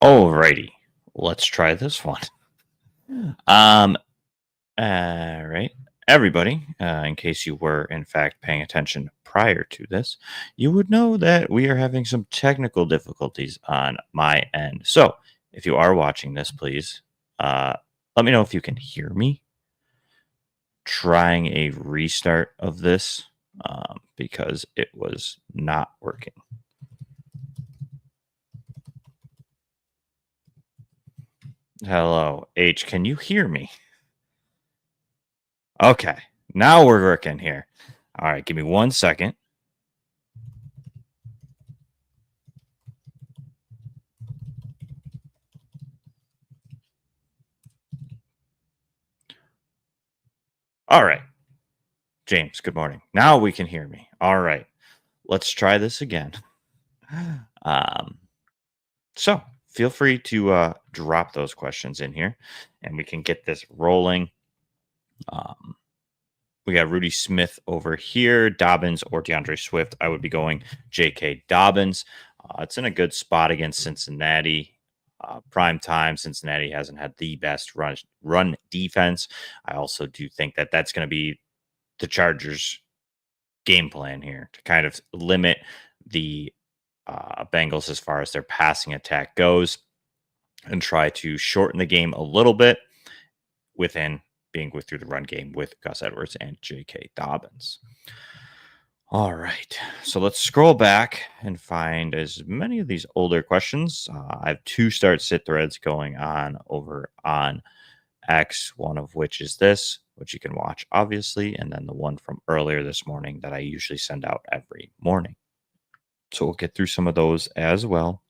Alrighty, let's try this one. Um, all right, everybody. In case you were in fact paying attention prior to this, you would know that we are having some technical difficulties on my end. So, if you are watching this, please uh, let me know if you can hear me. Trying a restart of this because it was not working. Hello, H. Can you hear me? Okay, now we're working here. All right, give me 1 second. All right, James, good morning. Now we can hear me. All right, let's try this again. Um, so feel free to drop those questions in here and we can get this rolling. Um, we got Rudy Smith over here, Dobbins or DeAndre Swift. I would be going J.K. Dobbins. It's in a good spot against Cincinnati. Prime time, Cincinnati hasn't had the best run defense. I also do think that that's going to be the Chargers' game plan here to kind of limit the Bengals as far as their passing attack goes and try to shorten the game a little bit within being through the run game with Gus Edwards and J.K. Dobbins. All right, so let's scroll back and find as many of these older questions. I have two start sit threads going on over on X, one of which is this, which you can watch, obviously, and then the one from earlier this morning that I usually send out every morning. So we'll get through some of those as well.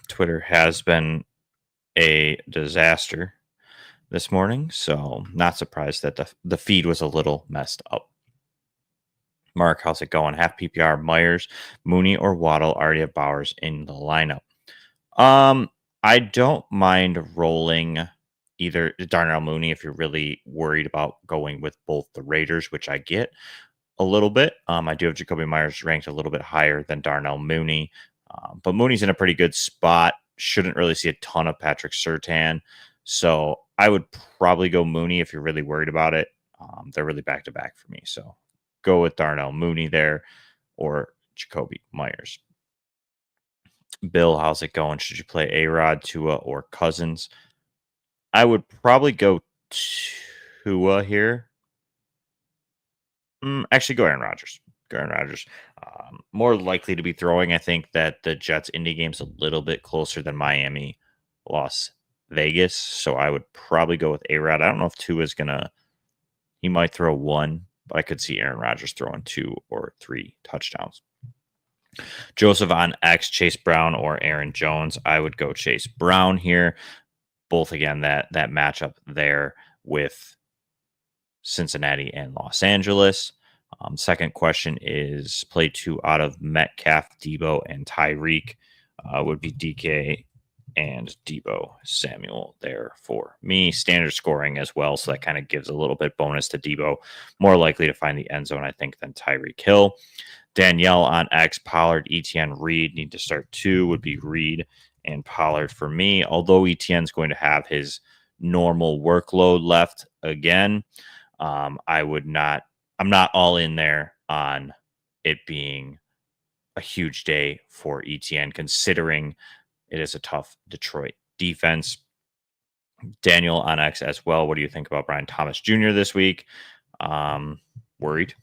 Twitter has been a disaster this morning, so not surprised that the feed was a little messed up. Mark, how's it going? Half PPR, Myers, Mooney, or Waddle already have Bowers in the lineup. I don't mind rolling either Darnell Mooney if you're really worried about going with both the Raiders, which I get a little bit. I do have Jacoby Myers ranked a little bit higher than Darnell Mooney, but Mooney's in a pretty good spot. Shouldn't really see a ton of Patrick Surtain. So I would probably go Mooney if you're really worried about it. They're really back to back for me. So go with Darnell Mooney there or Jacoby Myers. Bill, how's it going? Should you play A-Rod, Tua, or Cousins? I would probably go Tua here. Actually, go Aaron Rodgers. Go Aaron Rodgers. More likely to be throwing. I think that the Jets Indy game's a little bit closer than Miami, Las Vegas. So I would probably go with A-Rod. I don't know if Tua is gonna. He might throw one, but I could see Aaron Rodgers throwing 2 or 3 touchdowns. Joseph on X, Chase Brown or Aaron Jones. I would go Chase Brown here. Both again that matchup there with Cincinnati and Los Angeles. Second question is play 2 out of Metcalf, Debo, and Tyreek. Would be DK and Debo Samuel there for me. Standard scoring as well, so that kind of gives a little bit bonus to Debo. More likely to find the end zone, I think, than Tyreek Hill. Danielle on X, Pollard, ETN, Reed need to start 2. Would be Reed and Pollard for me. Although ETN's going to have his normal workload left again, I'm not all in there on it being a huge day for ETN, considering it is a tough Detroit defense. Daniel on X as well. What do you think about Brian Thomas Jr. this week? Worried.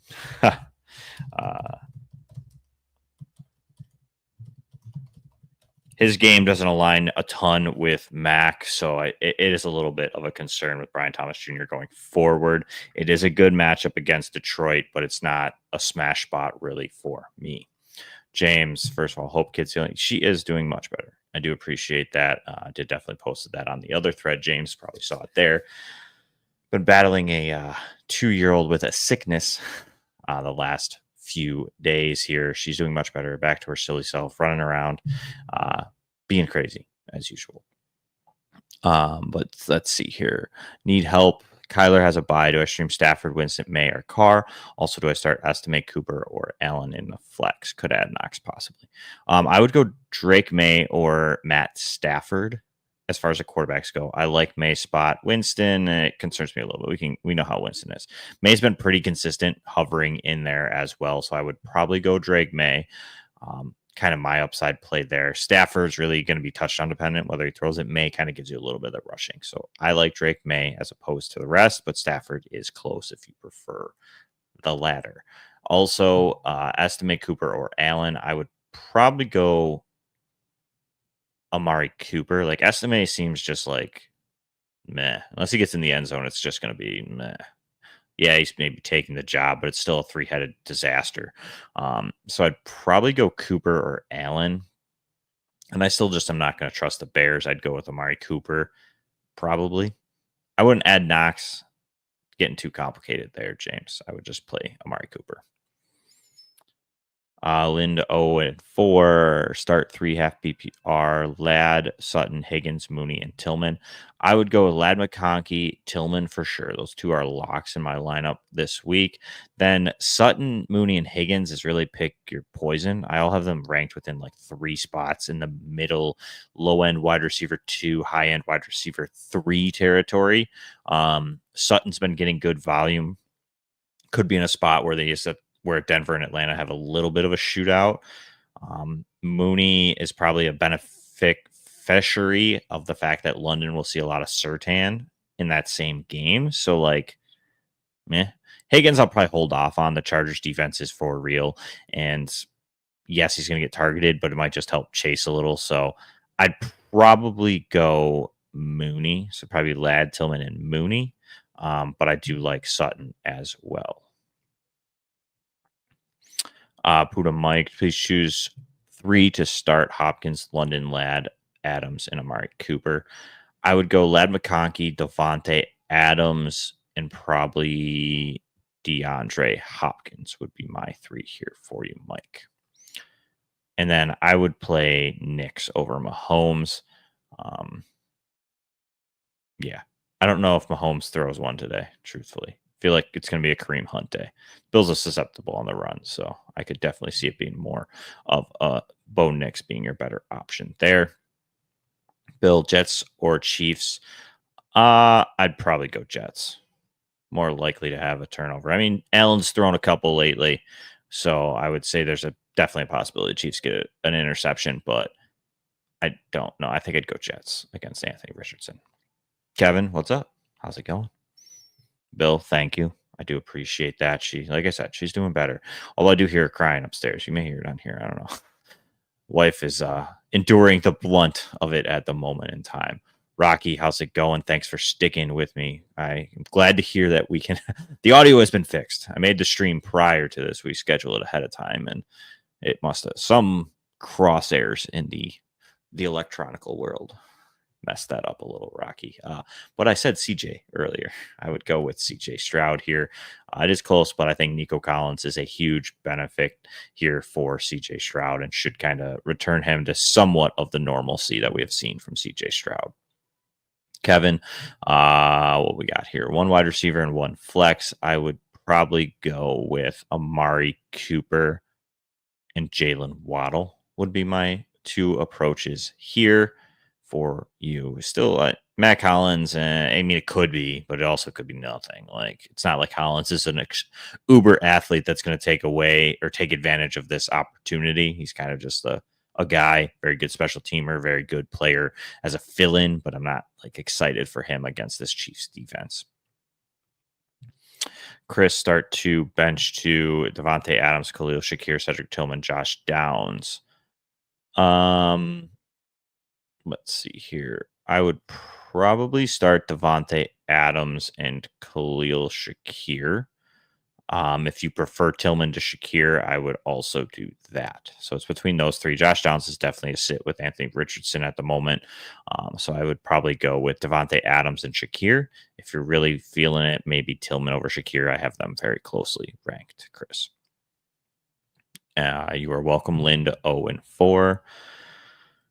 His game doesn't align a ton with Mac, so it is a little bit of a concern with Brian Thomas Jr. going forward. It is a good matchup against Detroit, but it's not a smash spot really for me. James, first of all, hope Kid's feeling. She is doing much better. I do appreciate that. I did definitely posted that on the other thread. James probably saw it there. Been battling a 2-year-old with a sickness the last few days here. She's doing much better. Back to her silly self, running around, being crazy as usual. But let's see here. Need help Kyler has a bye. Do I stream Stafford, Winston, May, or Carr? Also, do I start Estimate, Cooper, or Allen in the flex? Could add Knox possibly. I would go Drake May or Matt Stafford as far as the quarterbacks go. I like May's spot. Winston, it concerns me a little bit. We know how Winston is. May's been pretty consistent, hovering in there as well. So I would probably go Drake May. Kind of my upside play there. Stafford's really going to be touchdown dependent. Whether he throws it, May kind of gives you a little bit of rushing. So I like Drake May as opposed to the rest, but Stafford is close if you prefer the latter. Also, Estimate, Cooper, or Allen. I would probably go Amari Cooper. Like Estimate seems just like meh. Unless he gets in the end zone, it's just going to be meh. Yeah, he's maybe taking the job, but it's still a three-headed disaster. So I'd probably go Cooper or Allen. And I still just am not going to trust the Bears. I'd go with Amari Cooper, probably. I wouldn't add Knox. Getting too complicated there, James. I would just play Amari Cooper. Linda 0-4, start 3 half PPR, Ladd, Sutton, Higgins, Mooney, and Tillman. I would go with Ladd, McConkey, Tillman for sure. Those two are locks in my lineup this week. Then Sutton, Mooney, and Higgins is really pick your poison. I'll have them ranked within like 3 spots in the middle, low end wide receiver 2, high end wide receiver 3 territory. Sutton's been getting good volume. Could be in a spot where where Denver and Atlanta have a little bit of a shootout. Mooney is probably a beneficiary of the fact that London will see a lot of Surtain in that same game. So, like, meh. Higgins, I'll probably hold off on. The Chargers defense is for real. And yes, he's going to get targeted, but it might just help chase a little. So I'd probably go Mooney. So probably Ladd, Tillman, and Mooney. But I do like Sutton as well. Puda Mike, please choose 3 to start: Hopkins, London, Ladd, Adams, and Amari Cooper. I would go Ladd, McConkey, Devontae Adams, and probably DeAndre Hopkins would be my 3 here for you, Mike. And then I would play Knicks over Mahomes. Yeah. I don't know if Mahomes throws one today, truthfully. Feel like it's going to be a Kareem Hunt day. Bills are susceptible on the run, so I could definitely see it being more of Bo Nix being your better option there. Bill, Jets or Chiefs? I'd probably go Jets. More likely to have a turnover. I mean, Allen's thrown a couple lately, so I would say there's definitely a possibility Chiefs get an interception, but I don't know. I think I'd go Jets against Anthony Richardson. Kevin, what's up? How's it going? Bill, thank you. I do appreciate that. Like I said, she's doing better. Although I do hear her crying upstairs. You may hear it on here. I don't know. Wife is enduring the blunt of it at the moment in time. Rocky, how's it going? Thanks for sticking with me. I am glad to hear that we can. The audio has been fixed. I made the stream prior to this. We scheduled it ahead of time, and it must have some crosshairs in the electronical world messed that up a little, Rocky. But I said CJ earlier. I would go with CJ Stroud here. It is close, but I think Nico Collins is a huge benefit here for CJ Stroud and should kind of return him to somewhat of the normalcy that we have seen from CJ Stroud. Kevin, what we got here? 1 wide receiver and 1 flex. I would probably go with Amari Cooper and Jalen Waddle would be my 2 approaches here for you. Still, Matt Collins, I mean, it could be, but it also could be nothing. Like, it's not like Collins is an uber athlete that's going to take away or take advantage of this opportunity. He's kind of just a guy, very good special teamer, very good player as a fill-in, but I'm not like excited for him against this Chiefs defense. Chris, start 2, bench 2, Devontae Adams, Khalil Shakir, Cedric Tillman, Josh Downs. Let's see here. I would probably start Devontae Adams and Khalil Shakir. If you prefer Tillman to Shakir, I would also do that. So it's between those 3. Josh Downs is definitely a sit with Anthony Richardson at the moment. So I would probably go with Devontae Adams and Shakir. If you're really feeling it, maybe Tillman over Shakir. I have them very closely ranked, Chris. You are welcome, Linda 0-4.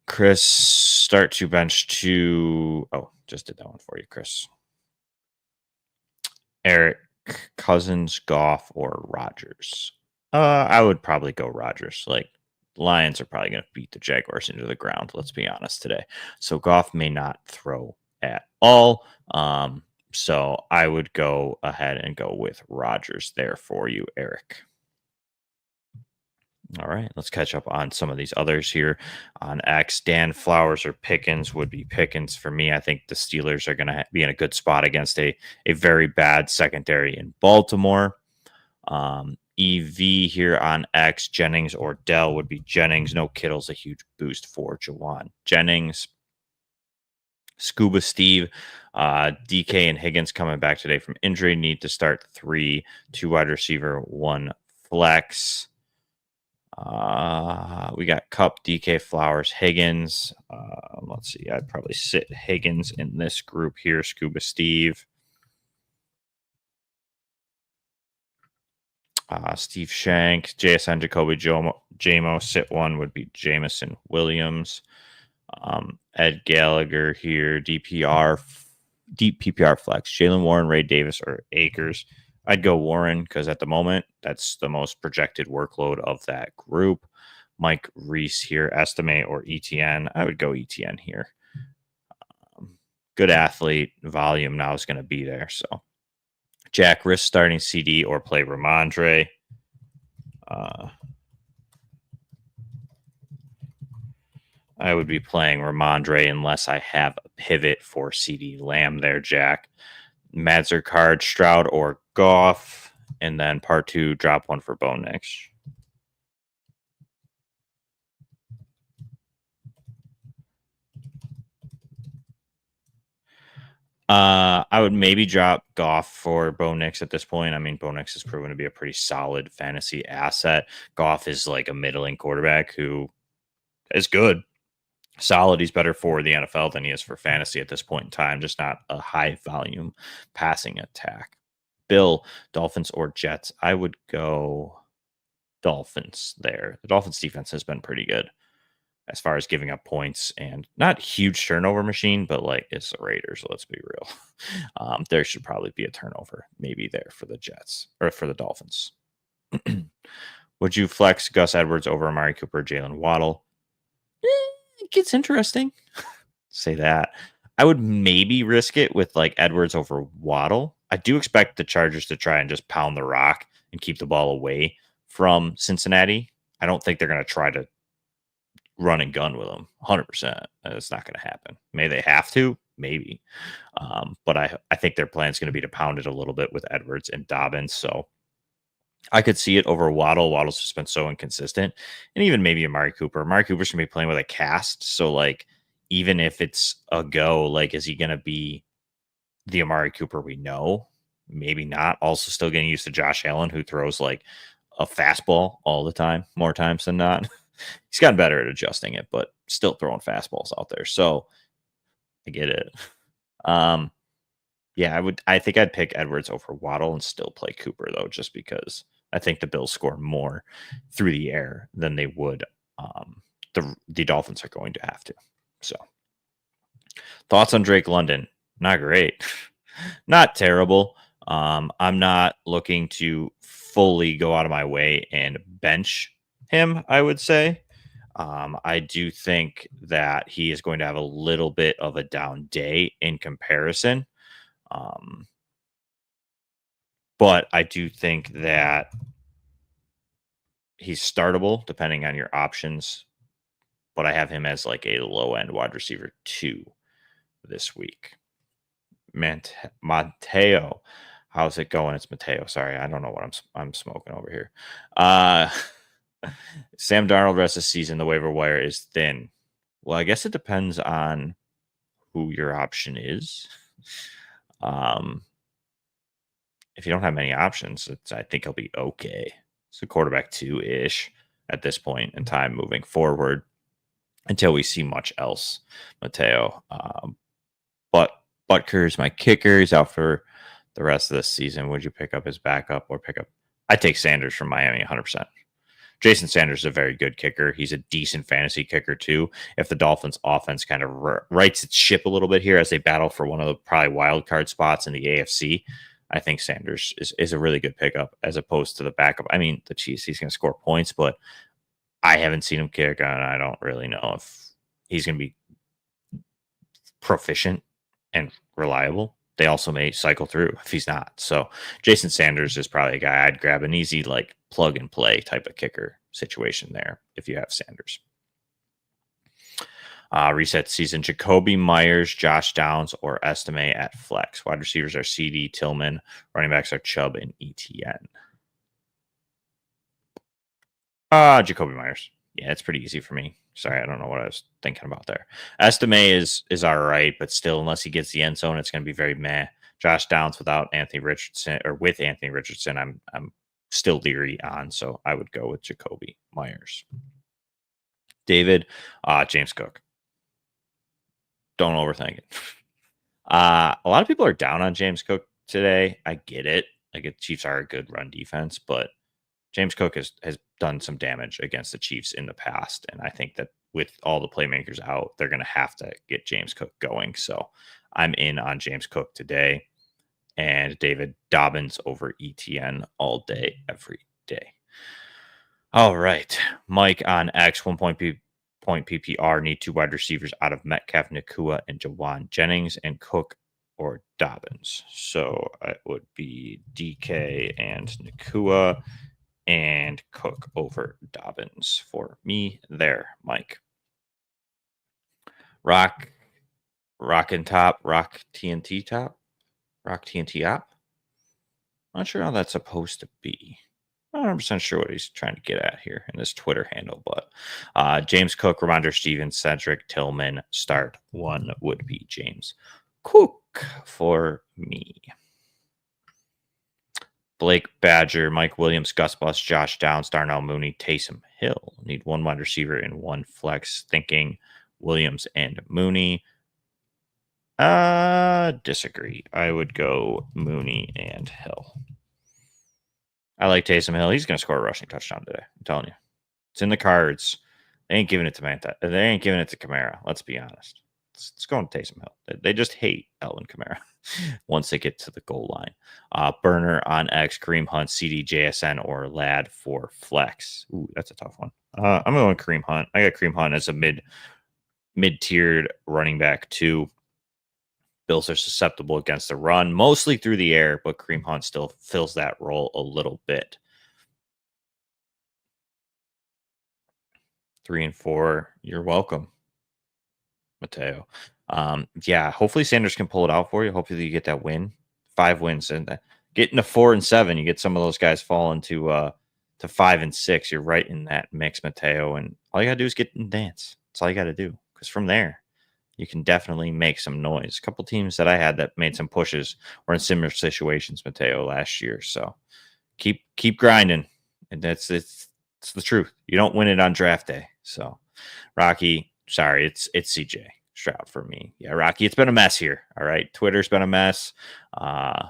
Chris, start 2, bench 2. Oh, just did that one for you, Chris. Eric, Cousins, Goff, or Rodgers? I would probably go Rodgers. Like, Lions are probably going to beat the Jaguars into the ground, let's be honest today. So Goff may not throw at all. So I would go ahead and go with Rodgers there for you, Eric. All right, let's catch up on some of these others here on X. Dan Flowers or Pickens would be Pickens for me. I think the Steelers are going to be in a good spot against a very bad secondary in Baltimore. EV here on X, Jennings or Dell would be Jennings. No Kittle's a huge boost for Jawan Jennings. Scuba Steve, DK and Higgins coming back today from injury. Need to start 3, 2 wide receiver, 1 flex. We got Cup, DK, Flowers, Higgins. Let's see. I'd probably sit Higgins in this group here. Scuba Steve. Steve Shank, JSN, Jacoby Jamo. Sit 1 would be Jamison Williams. Ed Gallagher here. Deep PPR flex. Jalen Warren, Ray Davis, or Akers. I'd go Warren because at the moment, that's the most projected workload of that group. Mike Reese here, estimate or ETN. I would go ETN here. Good athlete. Volume now is going to be there. So Jack risk starting CD or play Ramondre. I would be playing Ramondre unless I have a pivot for CD Lamb there, Jack. Madzer card, Stroud or Goff, and then part 2, drop 1 for Bo Nix. I would maybe drop Goff for Bo Nix at this point. I mean, Bo Nix has proven to be a pretty solid fantasy asset. Goff is like a middling quarterback who is good. Solid. He's better for the NFL than he is for fantasy at this point in time. Just not a high volume passing attack. Bill, Dolphins or Jets? I would go Dolphins there. The Dolphins defense has been pretty good as far as giving up points and not huge turnover machine, but like it's the Raiders. Let's be real. There should probably be a turnover maybe there for the Jets or for the Dolphins. Would you flex Gus Edwards over Amari Cooper, Jalen Waddle? It gets interesting. Say that. I would maybe risk it with like Edwards over Waddle. I do expect the Chargers to try and just pound the rock and keep the ball away from Cincinnati. I don't think they're going to try to run and gun with them 100%. It's not going to happen. May they have to? Maybe. But I think their plan is going to be to pound it a little bit with Edwards and Dobbins. So I could see it over Waddle. Waddle's just been so inconsistent. And even maybe Amari Cooper. Amari Cooper's going to be playing with a cast. So, like, even if it's a go, like, is he going to be the Amari Cooper we know? Maybe not. Also still getting used to Josh Allen, who throws, like, a fastball all the time, more times than not. He's gotten better at adjusting it, but still throwing fastballs out there. So, I get it. Yeah, I think I'd pick Edwards over Waddle and still play Cooper, though, just because I think the Bills score more through the air than they would. The Dolphins are going to have to. So, thoughts on Drake London? Not great. Not terrible. I'm not looking to fully go out of my way and bench him, I would say. I do think that he is going to have a little bit of a down day in comparison. But I do think that he's startable depending on your options. But I have him as like a low end wide receiver 2 this week. Mateo, how's it going? It's Mateo. Sorry, I don't know what I'm smoking over here. Sam Darnold rest of the season, the waiver wire is thin. Well, I guess it depends on who your option is. If you don't have many options, I think he'll be okay. It's a quarterback 2-ish at this point in time moving forward until we see much else, Mateo. But Butker is my kicker. He's out for the rest of the season. Would you pick up his backup or pick up? I take Sanders from Miami 100%. Jason Sanders is a very good kicker. He's a decent fantasy kicker too. If the Dolphins offense kind of rights its ship a little bit here as they battle for one of the probably wild card spots in the AFC, I think Sanders is a really good pickup as opposed to the backup. I mean, the Chiefs, he's going to score points, but I haven't seen him kick, and I don't really know if he's going to be proficient and reliable. They also may cycle through if he's not. So Jason Sanders is probably a guy I'd grab, an easy like plug and play type of kicker situation there if you have Sanders. Reset season: Jacoby Myers, Josh Downs, or Estime at flex. Wide receivers are CD, Tillman. Running backs are Chubb and ETN. Jacoby Myers. Yeah, it's pretty easy for me. Sorry, I don't know what I was thinking about there. Estime is all right, but still, unless he gets the end zone, it's going to be very meh. Josh Downs without Anthony Richardson, or with Anthony Richardson, I'm still leery on, so I would go with Jacoby Myers. David, James Cook. Don't overthink it. A lot of people are down on James Cook today. I get it. Like, the Chiefs are a good run defense, but James Cook has done some damage against the Chiefs in the past. And I think that with all the playmakers out, they're going to have to get James Cook going. So I'm in on James Cook today. And David, Dobbins over ETN all day, every day. All right. Mike on X, 1 point PPR, need 2 wide receivers out of Metcalf, Nakua, and Jawan Jennings, and Cook or Dobbins. So it would be DK and Nakua and Cook over Dobbins for me there, Mike. Rock and top, Rock TNT top, Rock TNT op. Not sure how that's supposed to be. Not 100% sure what he's trying to get at here in this Twitter handle, but James Cook, Ramondre Stevens, Cedric Tillman, start 1 would be James Cook for me. Blake Badger, Mike Williams, Gus Bus, Josh Downs, Darnell Mooney, Taysom Hill. Need 1 wide receiver and 1 flex. Thinking Williams and Mooney. Disagree. I would go Mooney and Hill. I like Taysom Hill. He's going to score a rushing touchdown today. I'm telling you. It's in the cards. They ain't giving it to Manta. They ain't giving it to Kamara. Let's be honest. It's going to Taysom Hill. They just hate Alvin Kamara once they get to the goal line. Burner on X, Kareem Hunt, CD, JSN, or Lad for flex. Ooh, that's a tough one. I'm going Kareem Hunt. I got Kareem Hunt as a mid-tiered running back too. Bills are susceptible against the run, mostly through the air, but Kareem Hunt still fills that role a little bit. 3 and 4, you're welcome, Mateo. Yeah, hopefully Sanders can pull it out for you. Hopefully you get that win. 5 wins, and getting to 4 and 7, you get some of those guys falling to 5 and 6. You're right in that mix, Mateo, and all you gotta do is get and dance. That's all you gotta do, because from there, you can definitely make some noise. A couple teams that I had that made some pushes were in similar situations, Mateo, last year. So keep grinding, and it's the truth. You don't win it on draft day. So Rocky, sorry, it's CJ Stroud for me. Yeah, Rocky, it's been a mess here. All right, Twitter's been a mess, and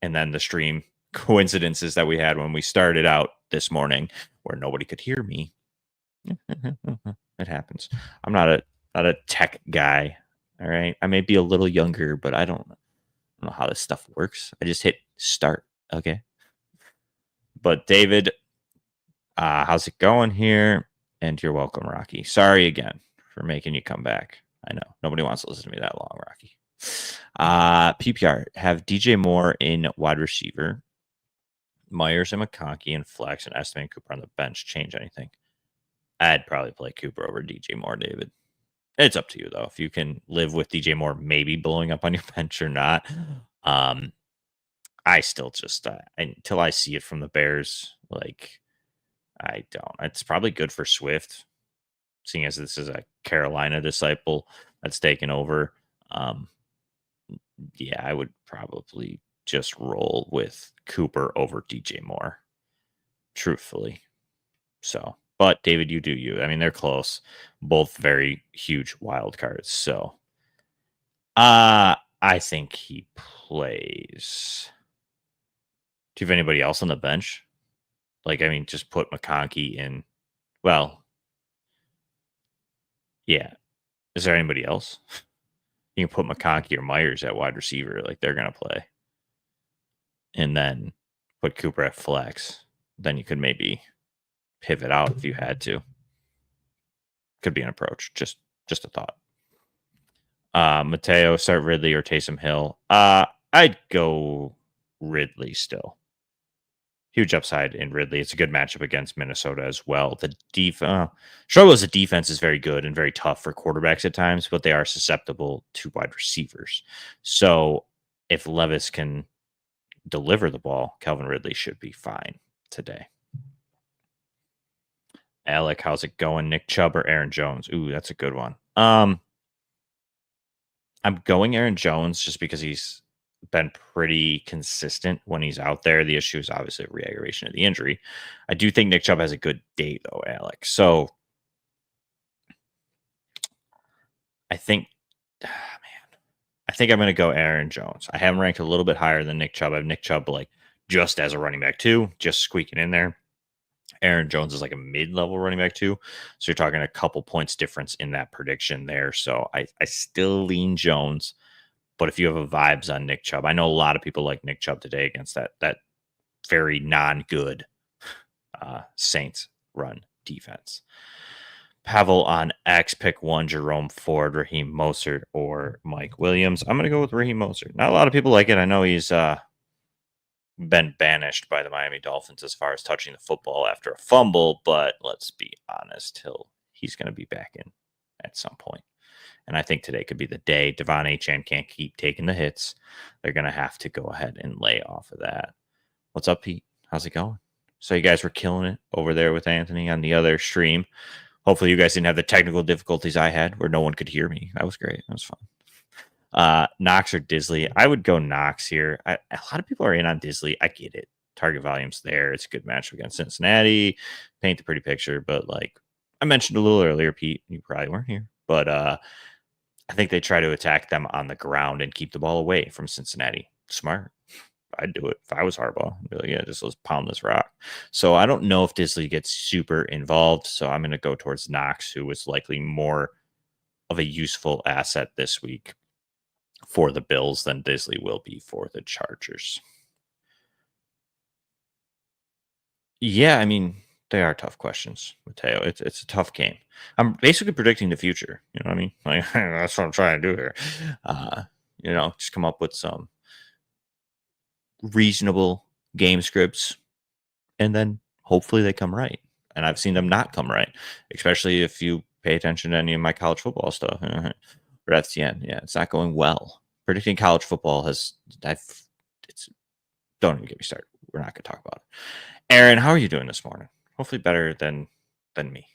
then the stream coincidences that we had when we started out this morning, where nobody could hear me. It happens. I'm not a tech guy. All right. I may be a little younger, but I don't know how this stuff works. I just hit start. Okay. But David, how's it going here? And you're welcome, Rocky. Sorry again for making you come back. I know nobody wants to listen to me that long, Rocky. PPR, have DJ Moore in wide receiver, Myers and McConkey and flex, and Estime and Cooper on the bench change anything? I'd probably play Cooper over DJ Moore, David. It's up to you, though. If you can live with DJ Moore maybe blowing up on your bench or not. I still just, until I see it from the Bears, like, I don't. It's probably good for Swift, seeing as this is a Carolina disciple that's taken over. Yeah, I would probably just roll with Cooper over DJ Moore, truthfully. So, but David, you do you. I mean, they're close. Both very huge wild cards. So, I think he plays. Do you have anybody else on the bench? Like, I mean, just put McConkey in. Well, yeah. Is there anybody else? You can put McConkey or Myers at wide receiver. Like, they're going to play. and then put Cooper at flex. Then you could maybe pivot out if you had to. Could be an approach. Just a thought. Mateo, start Ridley or Taysom Hill. I'd go Ridley still. Huge upside in Ridley. It's a good matchup against Minnesota as well. The struggles the defense is very good and very tough for quarterbacks at times, but they are susceptible to wide receivers. So if Levis can deliver the ball, Calvin Ridley should be fine today. Alec, how's it going? Nick Chubb or Aaron Jones? Ooh, that's a good one. I'm going Aaron Jones just because he's been pretty consistent when he's out there. The issue is obviously re-aggravation of the injury. I do think Nick Chubb has a good day, though, Alec. So I think, I think I'm going to go Aaron Jones. I have him ranked a little bit higher than Nick Chubb. I have Nick Chubb like just as a running back too, just squeaking in there. Aaron Jones is like a mid-level running back too. So you're talking a couple points difference in that prediction there. So I still lean Jones. But if you have a vibes on Nick Chubb, I know a lot of people like Nick Chubb today against that very non-good Saints run defense. Pavel on X, pick one, Jerome Ford, Raheem Mostert, or Mike Williams. I'm going to go with Raheem Mostert. Not a lot of people like it. I know he's been banished by the Miami Dolphins as far as touching the football after a fumble, but let's be honest, he's going to be back in at some point. And I think today could be the day. Devon Achane can't keep taking the hits. They're going to have to go ahead and lay off of that. What's up, Pete? How's it going? So you guys were killing it over there with Anthony on the other stream. Hopefully you guys didn't have the technical difficulties I had where no one could hear me. That was great. That was fun. Knox or Disley? I would go Knox here. A lot of people are in on Disley. I get it. Target volume's there. It's a good matchup against Cincinnati. Paint the pretty picture. But like I mentioned a little earlier, Pete, you probably weren't here. But I think they try to attack them on the ground and keep the ball away from Cincinnati. Smart. I'd do it if I was Harbaugh. I'd be like, yeah, just let's pound this rock. So I don't know if Disley gets super involved. So I'm going to go towards Knox, who was likely more of a useful asset this week for the Bills than Disley will be for the Chargers. Yeah, I mean, they are tough questions, Mateo. It's a tough game. I'm basically predicting the future. You know what I mean? Like that's what I'm trying to do here. Just come up with some reasonable game scripts, and then hopefully they come right. And I've seen them not come right, especially if you pay attention to any of my college football stuff or FTN. Yeah, it's not going well. Predicting college football don't even get me started. We're not going to talk about it. Aaron, how are you doing this morning? Hopefully better than me.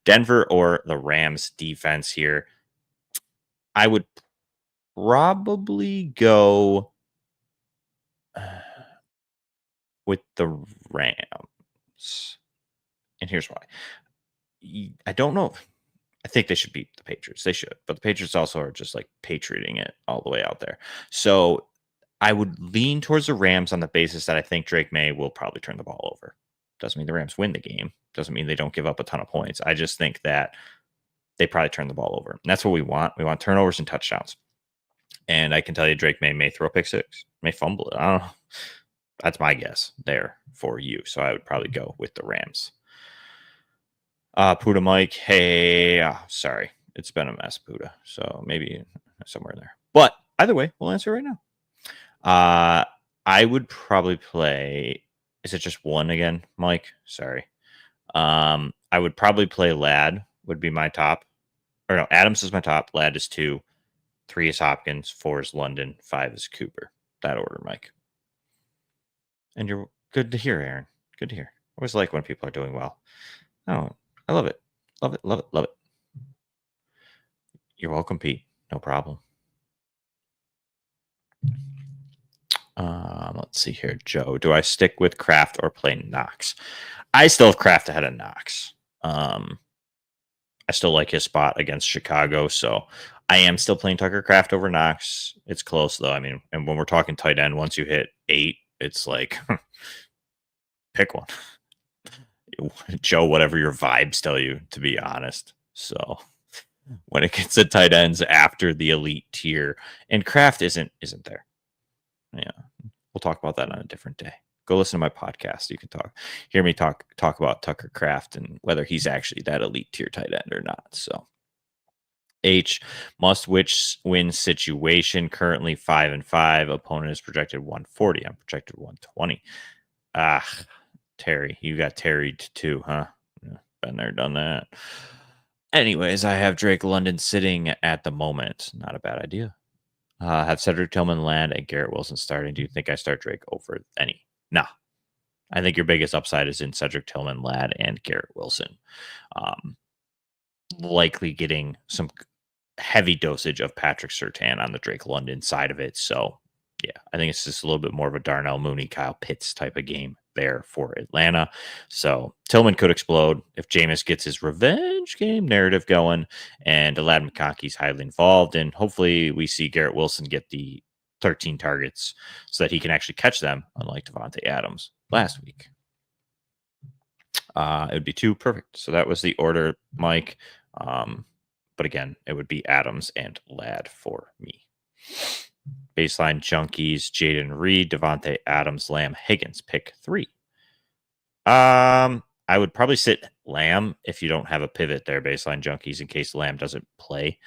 Denver or the Rams defense here. I would probably go with the Rams. And here's why. I don't know. I think they should beat the Patriots. They should. But the Patriots also are just like patrioting it all the way out there. So I would lean towards the Rams on the basis that I think Drake May will probably turn the ball over. Doesn't mean the Rams win the game. Doesn't mean they don't give up a ton of points. I just think that they probably turn the ball over. And that's what we want. We want turnovers and touchdowns. And I can tell you Drake may throw a pick six, may fumble it. I don't know. That's my guess there for you. So I would probably go with the Rams. Puda Mike, hey, sorry. It's been a mess, Puda. So maybe somewhere in there. But either way, we'll answer right now. I would probably play. Is it just one again, Mike? Sorry. I would probably play Ladd, would be my top. Or no, Adams is my top. Ladd is 2. 3 is Hopkins. 4 is London. 5 is Cooper. That order, Mike. And you're good to hear, Aaron. Good to hear. I always like when people are doing well. Oh, I love it. Love it. Love it. Love it. You're welcome, Pete. No problem. Let's see here, Joe. Do I stick with Kraft or play Knox? I still have Kraft ahead of Knox. I still like his spot against Chicago, so I am still playing Tucker Kraft over Knox. It's close though. I mean, and when we're talking tight end, once you hit 8, it's like pick one. Joe, whatever your vibes tell you, to be honest. So when it gets to tight ends after the elite tier, and Kraft isn't there. Yeah. we'll talk about that on a different day. Go listen to my podcast. You can hear me talk about Tucker Kraft and whether he's actually that elite tier tight end or not. So H, must win situation, currently 5-5. Opponent is projected 140. I'm projected 120. Ah, Terry, you got Terried too, huh? Yeah, been there, done that. Anyways, I have Drake London sitting at the moment. Not a bad idea. Have Cedric Tillman land and Garrett Wilson starting. Do you think I start Drake over any? Nah. I think your biggest upside is in Cedric Tillman, Ladd, and Garrett Wilson. Likely getting some heavy dosage of Patrick Surtain on the Drake London side of it. So, yeah, I think it's just a little bit more of a Darnell Mooney, Kyle Pitts type of game there for Atlanta. So Tillman could explode if Jameis gets his revenge game narrative going, and Aladdin McConkey's highly involved. And hopefully we see Garrett Wilson get the 13 targets so that he can actually catch them, unlike Devontae Adams last week. It would be two perfect. So that was the order, Mike. But again, it would be Adams and Ladd for me. Baseline junkies, Jaden Reed, Devontae Adams, Lamb, Higgins, pick 3. I would probably sit Lamb if you don't have a pivot there, baseline junkies, in case Lamb doesn't play,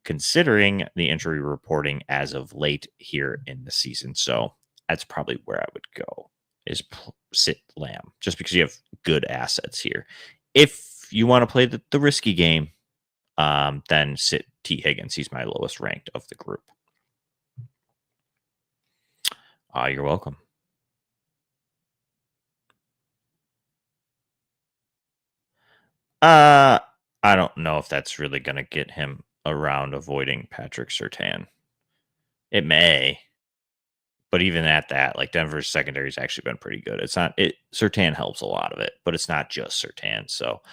considering the injury reporting as of late here in the season. So that's probably where I would go, is sit Lamb, just because you have good assets here. If you want to play the risky game, then sit T. Higgins. He's my lowest ranked of the group. You're welcome. I don't know if that's really going to get him around avoiding Patrick Surtain. It may, but even at that, like, Denver's secondary has actually been pretty good. Surtain helps a lot of it, but it's not just Surtain. So,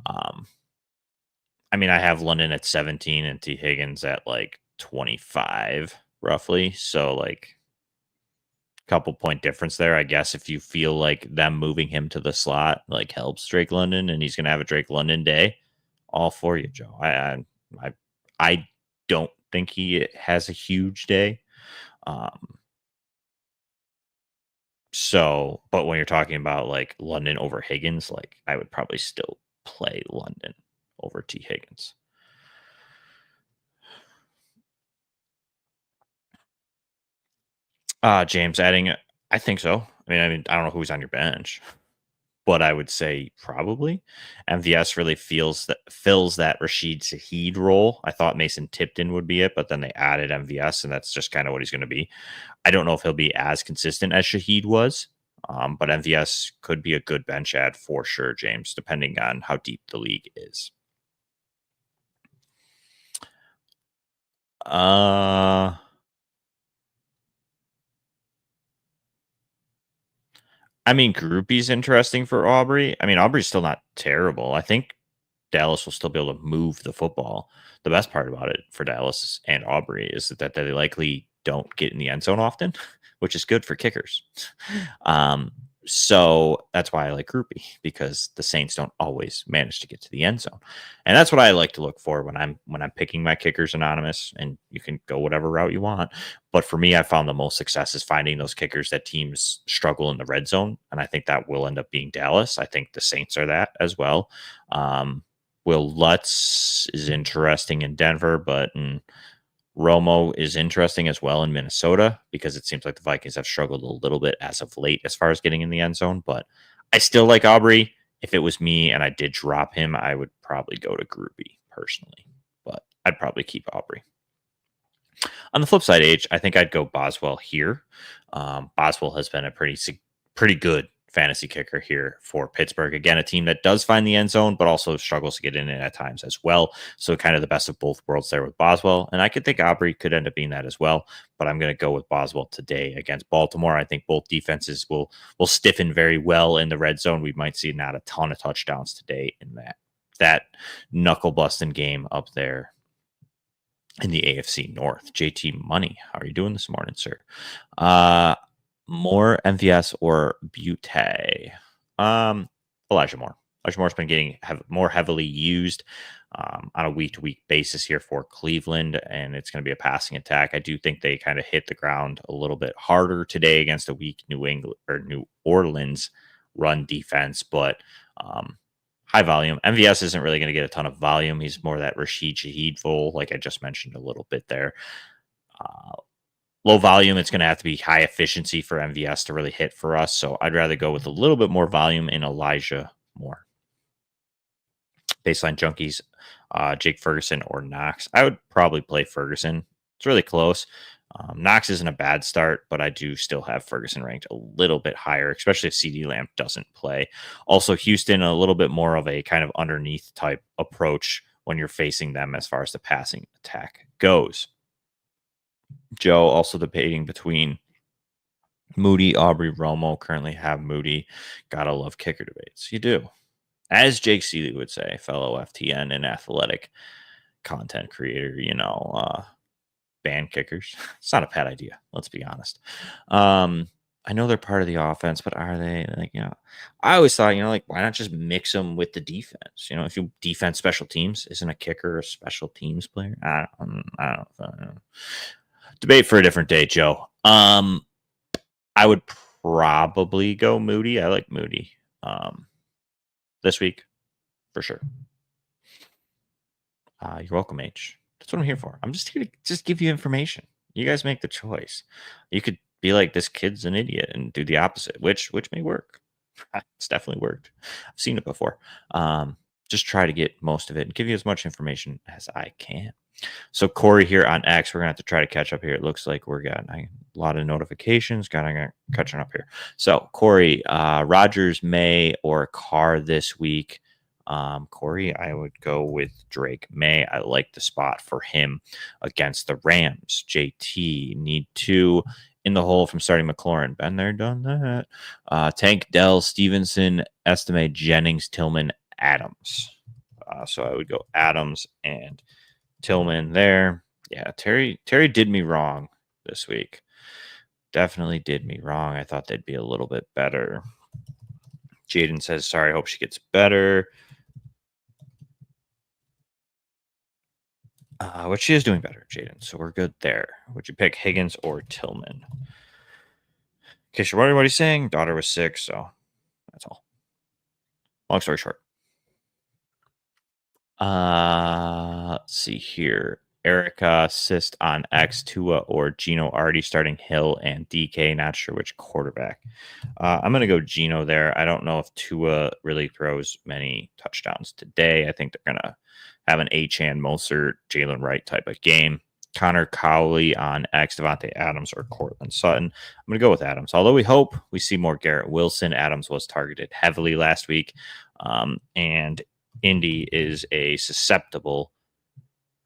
I mean, I have London at 17 and T. Higgins at like 25 roughly. So, like, couple point difference there, I guess. If you feel like them moving him to the slot like helps Drake London and he's gonna have a Drake London day, all for you, Joe. I don't think he has a huge day. So, but when you're talking about like London over Higgins, like, I would probably still play London over T. Higgins. James adding, I think so. I mean, I don't know who's on your bench, but I would say probably MVS really fills that Rashid Shaheed role. I thought Mason Tipton would be it, but then they added MVS, and that's just kind of what he's going to be. I don't know if he'll be as consistent as Shaheed was, but MVS could be a good bench add for sure, James, depending on how deep the league is. I mean, Groupie's interesting for Aubrey. I mean, Aubrey's still not terrible. I think Dallas will still be able to move the football. The best part about it for Dallas and Aubrey is that they likely don't get in the end zone often, which is good for kickers. So that's why I like Groupie, because the Saints don't always manage to get to the end zone. And that's what I like to look for when I'm picking my kickers anonymous, and you can go whatever route you want. But for me, I found the most success is finding those kickers that teams struggle in the red zone. And I think that will end up being Dallas. I think the Saints are that as well. Will Lutz is interesting in Denver, but Romo is interesting as well in Minnesota, because it seems like the Vikings have struggled a little bit as of late as far as getting in the end zone. But I still like Aubrey. If it was me and I did drop him, I would probably go to Groupie personally, but I'd probably keep Aubrey. On the flip side, I think I'd go Boswell here. Boswell has been a pretty good fantasy kicker here for Pittsburgh. Again, a team that does find the end zone, but also struggles to get in it at times as well. So kind of the best of both worlds there with Boswell. And I could think Aubrey could end up being that as well, but I'm going to go with Boswell today against Baltimore. I think both defenses will stiffen very well in the red zone. We might see not a ton of touchdowns today in that knuckle busting game up there in the AFC North. JT Money, how are you doing this morning, sir? More MVS or Butte? Elijah Moore. Much more's been getting more heavily used on a week-to-week basis here for Cleveland, and it's going to be a passing attack. I do think they kind of hit the ground a little bit harder today against a weak New Orleans run defense, but high volume. MVS isn't really going to get a ton of volume. He's more that Rashid Shaheed full, like I just mentioned a little bit there. Low volume, it's going to have to be high efficiency for MVS to really hit for us. So I'd rather go with a little bit more volume in Elijah Moore. Baseline junkies, Jake Ferguson or Knox. I would probably play Ferguson. It's really close. Knox isn't a bad start, but I do still have Ferguson ranked a little bit higher, especially if CD Lamb doesn't play. Also, Houston, a little bit more of a kind of underneath type approach when you're facing them as far as the passing attack goes. Joe also debating between Moody, Aubrey, Romo. Currently have Moody. Gotta love kicker debates. You do. As Jake Seeley would say, fellow FTN and athletic content creator, ban kickers. It's not a bad idea. Let's be honest. I know they're part of the offense, but are they? I always thought, why not just mix them with the defense? If you defense special teams, isn't a kicker a special teams player? I don't know. Debate for a different day, Joe. I would probably go Moody. I like Moody this week for sure. You're welcome, H. That's what I'm here for. I'm just here to just give you information. You guys make the choice. You could be like, this kid's an idiot and do the opposite, which may work. It's definitely worked. I've seen it before. Just try to get most of it and give you as much information as I can. So Corey here on X, we're going to have to try to catch up here. It looks like we're getting a lot of notifications. Catching up here. So Corey, Rodgers, May, or Carr this week. Corey, I would go with Drake May. I like the spot for him against the Rams. JT, need 2 in the hole from starting McLaurin. Been there, done that. Tank, Dell, Stevenson, Estimate, Jennings, Tillman, Adams. So I would go Adams and Tillman there. Yeah, Terry did me wrong this week. Definitely did me wrong. I thought they'd be a little bit better. Jaden says, sorry, hope she gets better. What she is doing better, Jaden. So we're good there. Would you pick Higgins or Tillman? In case you're wondering what he's saying, daughter was sick, so that's all. Long story short. Let's see here. Erica assist on X, Tua or Gino already starting Hill and DK. Not sure which quarterback. I'm going to go Gino there. I don't know if Tua really throws many touchdowns today. I think they're going to have an Achane, Mostert, Jalen Wright type of game. Connor Cowley on X, Devontae Adams or Cortland Sutton. I'm going to go with Adams. Although we hope we see more Garrett Wilson. Adams was targeted heavily last week. And Indy is a susceptible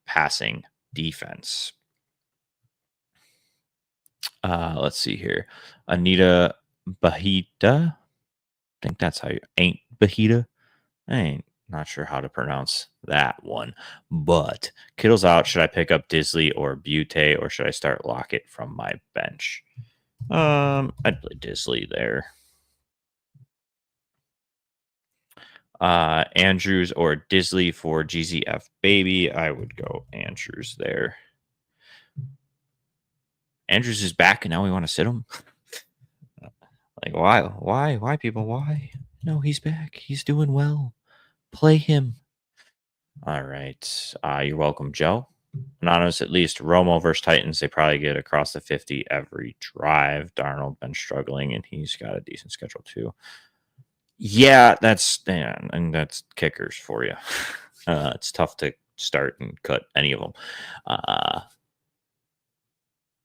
passing defense. Let's see here. Anita Bahita. I think that's how you ain't Bahita. I ain't not sure how to pronounce that one. But Kittle's out. Should I pick up Disley or Butte, or should I start Lockett from my bench? I'd play Disley there. Andrews or Disley for GZF Baby. I would go Andrews there. Andrews is back and now we want to sit him. Like, why people? Why? No, he's back. He's doing well. Play him. All right. You're welcome, Joe. Anonymous, at least Romo versus Titans, they probably get across the 50 every drive. Darnold been struggling and he's got a decent schedule too. Yeah, that's kickers for you. It's tough to start and cut any of them.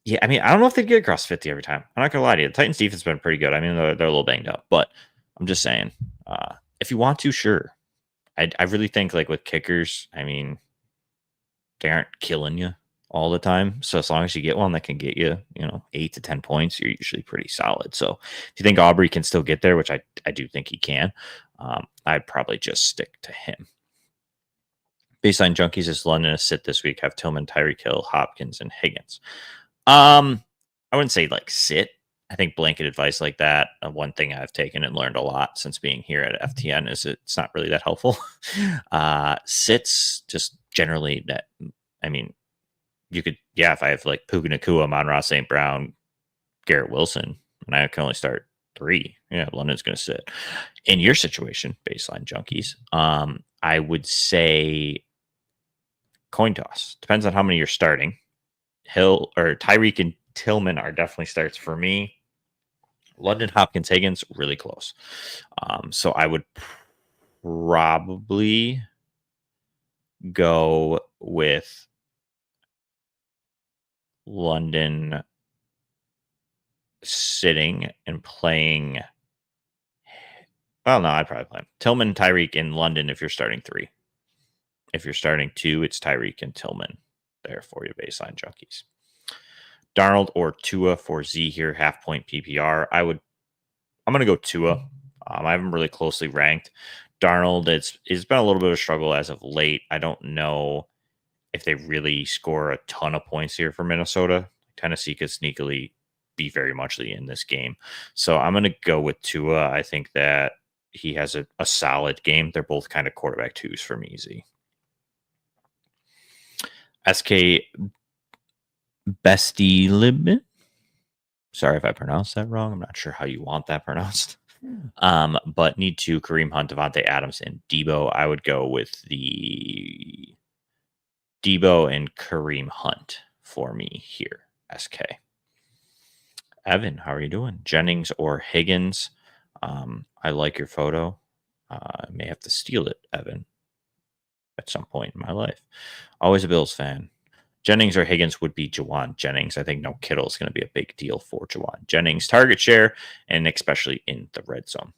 Yeah, I mean, I don't know if they'd get across 50 every time. I'm not going to lie to you. The Titans defense has been pretty good. I mean, they're a little banged up, but I'm just saying, if you want to, sure. I really think, like, with kickers, I mean, they aren't killing you all the time. So as long as you get one that can get you, 8 to 10 points, you're usually pretty solid. So if you think Aubrey can still get there, which I do think he can, I'd probably just stick to him. Baseline junkies is London a sit this week. Have Tillman, Tyreek Hill, Hopkins, and Higgins. I wouldn't say like sit. I think blanket advice like that, one thing I've taken and learned a lot since being here at FTN is it's not really that helpful. Sits just generally that, I mean, you could, yeah, if I have like Puka Nakua, Amon-Ra St. Brown, Garrett Wilson, and I can only start 3. Yeah, London's going to sit. In your situation, baseline junkies, I would say coin toss. Depends on how many you're starting. Hill or Tyreek and Tillman are definitely starts for me. London, Hopkins, Higgins, really close. So I would probably go with London sitting and playing. Well, no, I'd probably play him. Tillman, Tyreek in London if you're starting 3. If you're starting 2, it's Tyreek and Tillman there for your baseline junkies. Darnold or Tua for Z here, half point PPR. I'm going to go Tua. I haven't really closely ranked. Darnold, it's been a little bit of a struggle as of late. I don't know if they really score a ton of points here for Minnesota. Tennessee could sneakily be very much in this game. So I'm going to go with Tua. I think that he has a solid game. They're both kind of quarterback 2s for me, Z. SK Bestie Libin. Sorry if I pronounced that wrong. I'm not sure how you want that pronounced. But need to Kareem Hunt, Devontae Adams, and Debo. I would go with the Debo and Kareem Hunt for me here. SK. Evan, how are you doing? Jennings or Higgins? I like your photo. I may have to steal it, Evan, at some point in my life. Always a Bills fan. Jennings or Higgins would be Jawan Jennings. I think no Kittle is going to be a big deal for Jawan Jennings' target share, and especially in the red zone.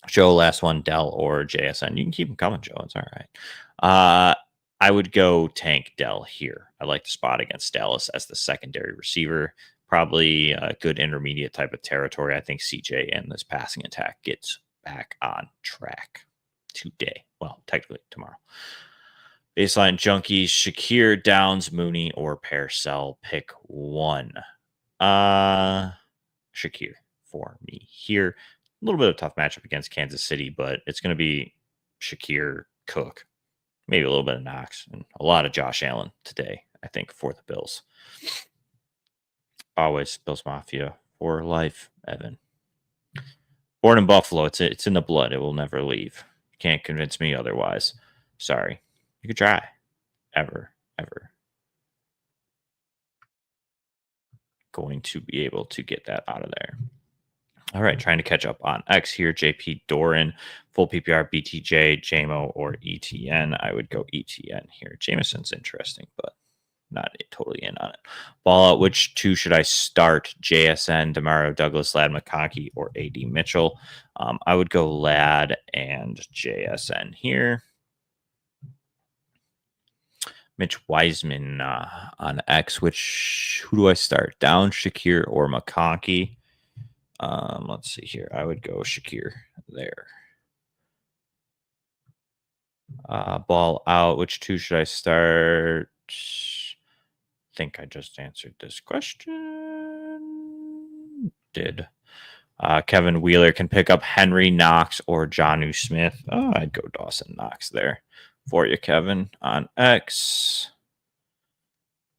Joe, last one, Dell or JSN. You can keep them coming, Joe. It's all right. I would go tank Dell here. I like the spot against Dallas as the secondary receiver. Probably a good intermediate type of territory. I think CJ and this passing attack gets back on track today. Well, technically tomorrow. Baseline junkies, Shakir, Downs, Mooney, or Parcell. Pick one. Shakir for me here. A little bit of tough matchup against Kansas City, but it's going to be Shakir, Cook, maybe a little bit of Knox, and a lot of Josh Allen today, I think, for the Bills. Always Bills Mafia for life, Evan. Born in Buffalo, it's in the blood. It will never leave. You can't convince me otherwise. Sorry. You could try. Ever. Going to be able to get that out of there. All right, trying to catch up on X here. JP Doran, full PPR, BTJ, JMO, or ETN. I would go ETN here. Jameson's interesting, but not totally in on it. Ball out, which 2 should I start? JSN, Demario Douglas, Lad McConkey, or AD Mitchell? I would go Lad and JSN here. Mitch Wiseman on X. Who do I start? Down, Shakir, or McConkey? Let's see here. I would go Shakir there. Ball out. Which 2 should I start? I think I just answered this question. Did. Kevin Wheeler can pick up Henry Knox or Jonnu Smith. Oh, I'd go Dawson Knox there for you, Kevin, on X.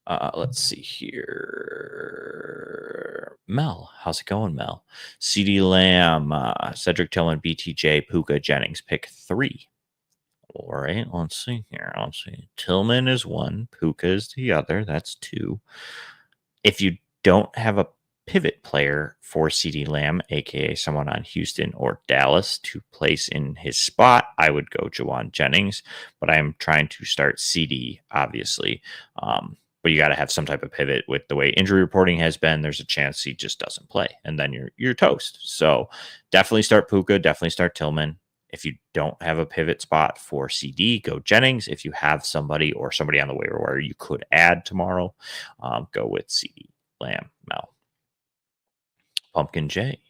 Let's see here. Mel, how's it going, Mel? CD Lamb, Cedric Tillman, BTJ, Puka, Jennings, pick 3. All right, let's see here. Let's see. Tillman is 1, Puka is the other. That's 2. If you don't have a pivot player for CD Lamb, aka someone on Houston or Dallas, to place in his spot, I would go Jawan Jennings. But I am trying to start CD, obviously. But you got to have some type of pivot. With the way injury reporting has been, there's a chance he just doesn't play, and then you're toast. So definitely start Puka, definitely start Tillman. If you don't have a pivot spot for CD, go Jennings. If you have somebody or somebody on the waiver wire you could add tomorrow, go with CD Lamb, Mel. Pumpkin J.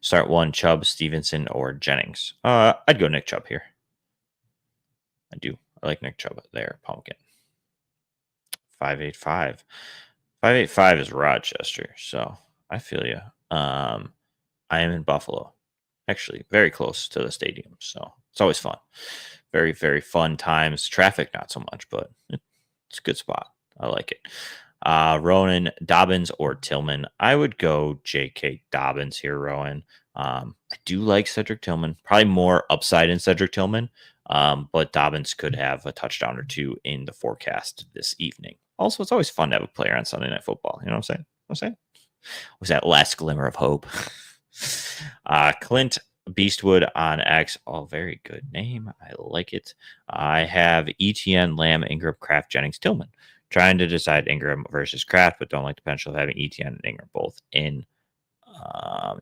Start 1, Chubb, Stevenson, or Jennings. I'd go Nick Chubb here. I do. I like Nick Chubb there, Pumpkin. 585. 585 is Rochester, so I feel you. I am in Buffalo, actually, very close to the stadium. So it's always fun. Very, very fun times. Traffic, not so much, but it's a good spot. I like it. Rowan, Dobbins, or Tillman. I would go J.K. Dobbins here, Rowan. I do like Cedric Tillman. Probably more upside in Cedric Tillman, but Dobbins could have a touchdown or two in the forecast this evening. Also, it's always fun to have a player on Sunday Night Football. You know what I'm saying? Was that last glimmer of hope? Clint Beastwood on X. Oh, very good name. I like it. I have ETN, Lamb, Ingram, Kraft, Jennings, Tillman. Trying to decide Ingram versus Kraft, but don't like the potential of having ETN and Ingram both in.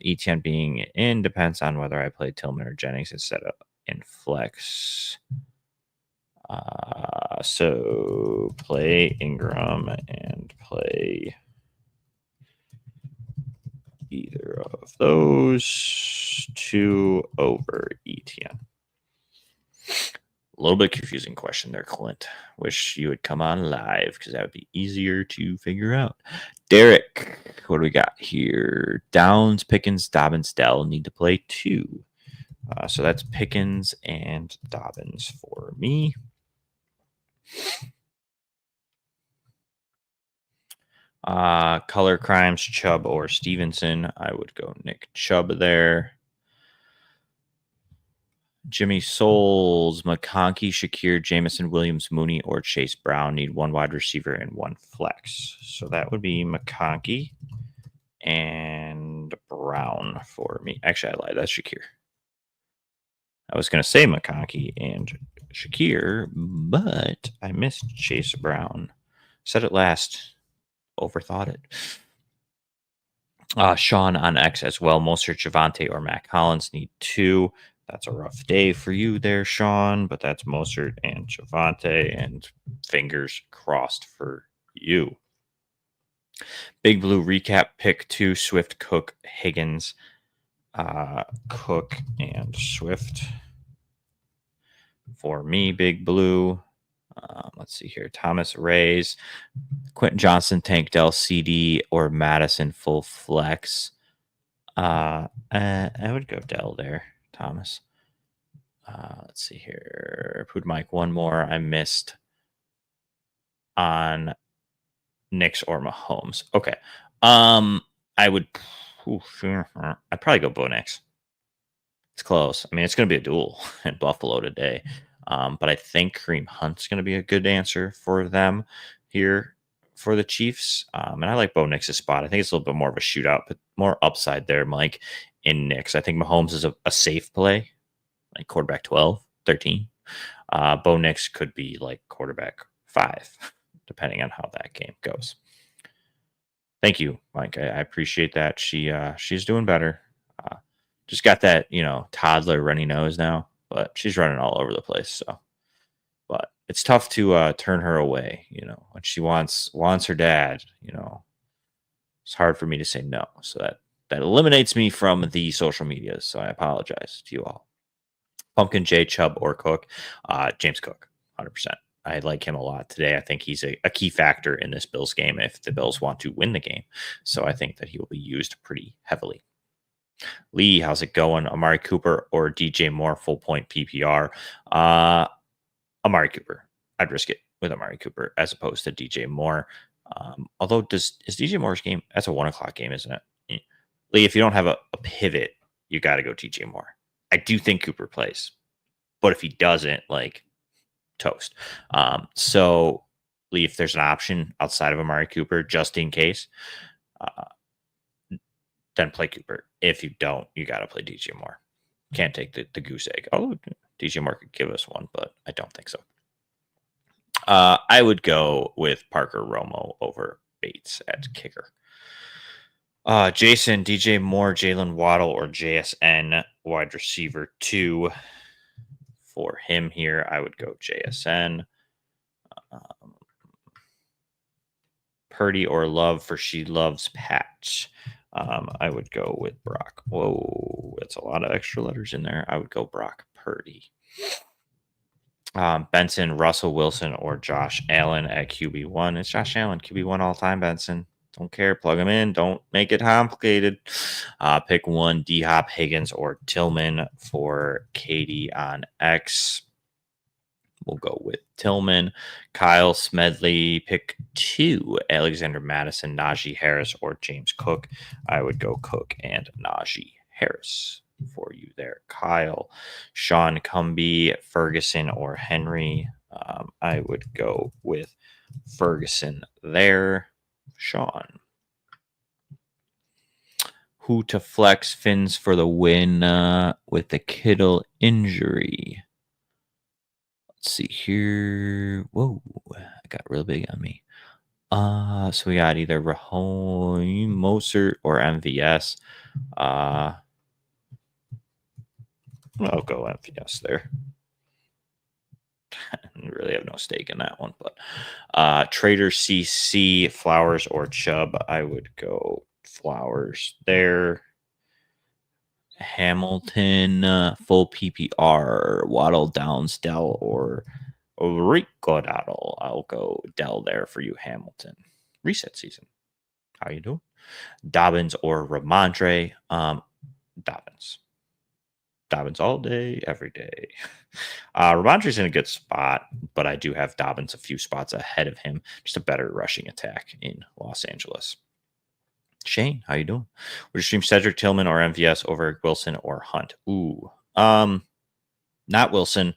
ETN being in depends on whether I play Tillman or Jennings instead of in flex. So play Ingram and play either of those two over ETN. A little bit confusing question there, Clint. Wish you would come on live because that would be easier to figure out. Derek, what do we got here? Downs, Pickens, Dobbins, Dell need to play 2. So that's Pickens and Dobbins for me. Color Crimes, Chubb or Stevenson. I would go Nick Chubb there. Jimmy Souls, McConkey, Shakir, Jamison, Williams, Mooney, or Chase Brown need 1 wide receiver and 1 flex. So that would be McConkey and Brown for me. Actually, I lied. That's Shakir. I was going to say McConkey and Shakir, but I missed Chase Brown. Said it last. Overthought it. Sean on X as well. Mostert, Javante, or Mac Hollins need 2. That's a rough day for you there, Sean, but that's Mostert and Javante, and fingers crossed for you. Big Blue recap, pick 2, Swift, Cook, Higgins, Cook, and Swift. For me, Big Blue. Let's see here. Thomas Rays, Quentin Johnson, Tank Dell, CD, or Madison full flex. I would go Dell there, Thomas. Let's see here. Put Mike one more. I missed on Knicks or Mahomes. Okay. I would. I'd probably go Bo Nix. It's close. I mean, it's going to be a duel in Buffalo today. But I think Kareem Hunt's going to be a good answer for them here for the Chiefs. And I like Bo Nix's spot. I think it's a little bit more of a shootout, but more upside there, Mike, in Nix. I think Mahomes is a safe play, like quarterback 12, 13. Bo Nix could be like quarterback 5, depending on how that game goes. Thank you, Mike. I appreciate that. She's doing better. Just got that, toddler runny nose now, but she's running all over the place. So, but it's tough to turn her away. When she wants her dad. It's hard for me to say no. So that eliminates me from the social media. So I apologize to you all. Pumpkin J, Chubb, or Cook. James Cook, 100%. I like him a lot today. I think he's a key factor in this Bills game if the Bills want to win the game. So I think that he will be used pretty heavily. Lee, how's it going? Amari Cooper or DJ Moore, full point PPR? Amari Cooper. I'd risk it with Amari Cooper as opposed to DJ Moore. Although is DJ Moore's game? That's a 1:00 game, isn't it? Lee, if you don't have a pivot, you got to go DJ Moore. I do think Cooper plays, but if he doesn't, toast. So Lee, if there's an option outside of Amari Cooper, just in case, then play Cooper. If you don't, you got to play DJ Moore. Can't take the goose egg. Oh, DJ Moore could give us one, but I don't think so. I would go with Parker Romo over Bates at kicker. Jason, DJ Moore, Jalen Waddle, or JSN wide receiver 2. For him here, I would go JSN. Purdy or Love for She Loves Patch. I would go with Brock. Whoa, that's a lot of extra letters in there. I would go Brock Purdy. Benson, Russell Wilson, or Josh Allen at QB1. It's Josh Allen, QB1 all time, Benson. Don't care. Plug them in. Don't make it complicated. Pick one, D-Hop, Higgins, or Tillman for Katie on X. We'll go with Tillman. Kyle Smedley, pick two, Alexander Madison, Najee Harris, or James Cook. I would go Cook and Najee Harris for you there, Kyle. Sean Cumby, Ferguson, or Henry. I would go with Ferguson there. Sean. Who to flex Fins for the win with the Kittle injury? Let's see here. Whoa, I got real big on me. So we got either Raheem Mostert or MVS. I'll go MVS there. Really have no stake in that one, but Trader CC, Flowers, or Chubb. I would go Flowers there. Hamilton, full PPR, Waddle, Downs, Dell, or Rico Dowdle. I'll go Dell there for you, Hamilton. Reset season. How you doing? Dobbins or Ramondre? Dobbins. Dobbins all day, every day. Ramondre's in a good spot, but I do have Dobbins a few spots ahead of him. Just a better rushing attack in Los Angeles. Shane, how you doing? Would you stream Cedric Tillman or MVS over Wilson or Hunt? Ooh, not Wilson.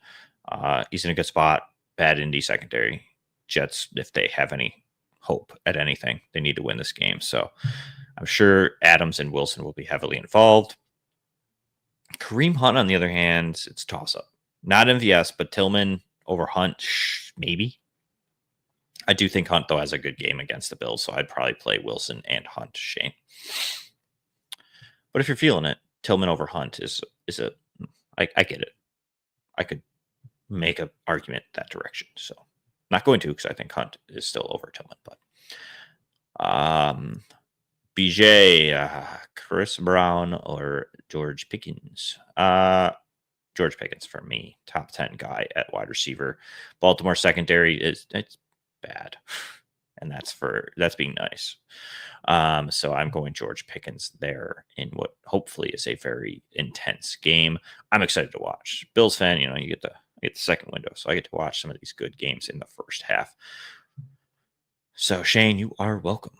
He's in a good spot. Bad Indy secondary. Jets, if they have any hope at anything, they need to win this game. So I'm sure Adams and Wilson will be heavily involved. Kareem Hunt, on the other hand, it's toss up. Not MVS, but Tillman over Hunt, maybe. I do think Hunt, though, has a good game against the Bills, so I'd probably play Wilson and Hunt, Shane. But if you're feeling it, Tillman over Hunt is I get it. I could make an argument that direction. So not going to, because I think Hunt is still over Tillman. But BJ, Chris Brown, or George Pickens? George Pickens for me, top 10 guy at wide receiver. Baltimore secondary it's bad, and that's being nice. So I'm going George Pickens there in what hopefully is a very intense game. I'm excited to watch. Bills fan, you get the second window, so I get to watch some of these good games in the first half. So Shane, you are welcome.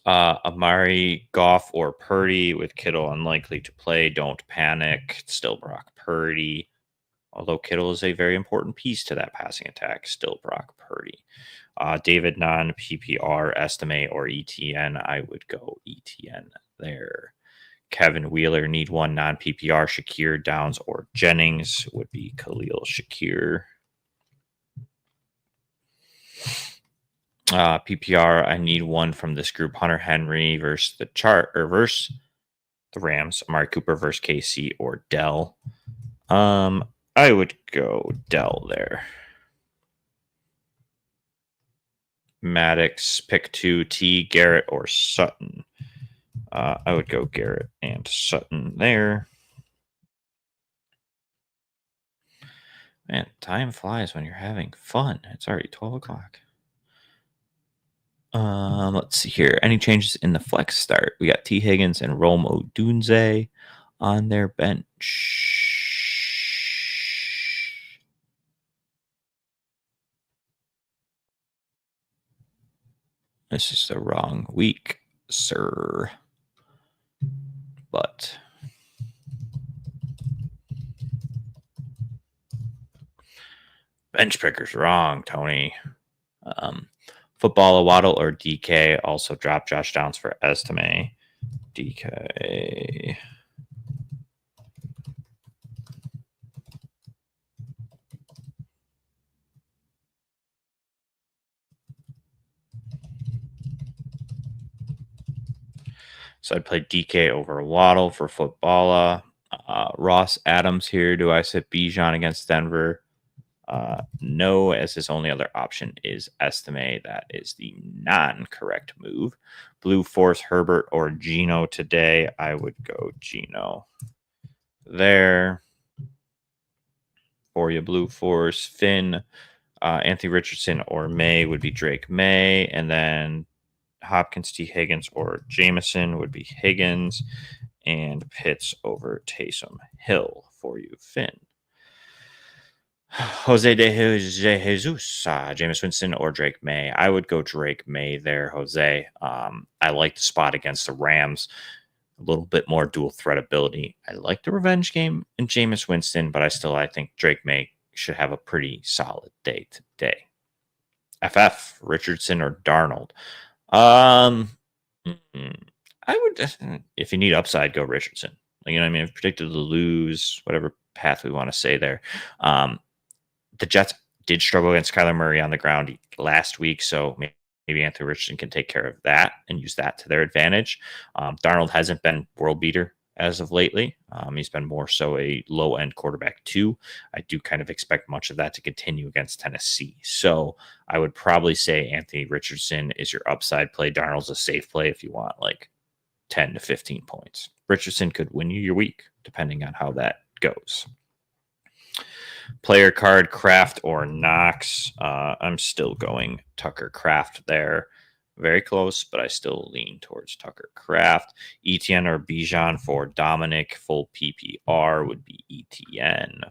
Amari, Goff, or Purdy with Kittle unlikely to play. Don't panic. It's still Brock Purdy. Although Kittle is a very important piece to that passing attack, still Brock Purdy. David non-PPR, estimate, or ETN. I would go ETN there. Kevin Wheeler, need one non-PPR. Shakir, Downs, or Jennings would be Khalil Shakir. PPR, I need one from this group. Hunter Henry versus versus the Rams. Amari Cooper versus KC or Dell. I would go Dell there. Maddox, pick two, T, Garrett, or Sutton. I would go Garrett and Sutton there. Man, time flies when you're having fun. It's already 12 o'clock. Let's see here. Any changes in the flex start? We got T. Higgins and Rome Odunze on their bench. This is the wrong week, sir. But bench picker's wrong, Tony. Football, a Waddle, or DK. Also drop Josh Downs for estimate. DK. So I'd play DK over Waddle for football. Ross Adams here. Do I sit Bijan against Denver? No, as his only other option is estimate. That is the non-correct move. Blue Force, Herbert, or Geno today. I would go Geno there. For you, Blue Force. Finn, Anthony Richardson or May would be Drake May, and then Hopkins, T. Higgins, or Jameson would be Higgins, and Pitts over Taysom Hill for you, Finn. Jose de Jesus, Jameis Winston, or Drake May. I would go Drake May there, Jose. I like the spot against the Rams. A little bit more dual threat ability. I like the revenge game in Jameis Winston, but I think Drake May should have a pretty solid day today. FF, Richardson or Darnold. I would, if you need upside, go Richardson. You know what I mean? I've predicted to lose, whatever path we want to say there. The Jets did struggle against Kyler Murray on the ground last week, so maybe Anthony Richardson can take care of that and use that to their advantage. Darnold hasn't been world beater as of lately. He's been more so a low-end quarterback too. I do kind of expect much of that to continue against Tennessee. So I would probably say Anthony Richardson is your upside play. Darnold's a safe play if you want like 10 to 15 points. Richardson could win you your week, depending on how that goes. Player card, Kraft or Knox. I'm still going Tucker Kraft there. Very close, but I still lean towards Tucker Kraft. ETN or Bijan for Dominic. Full PPR would be ETN.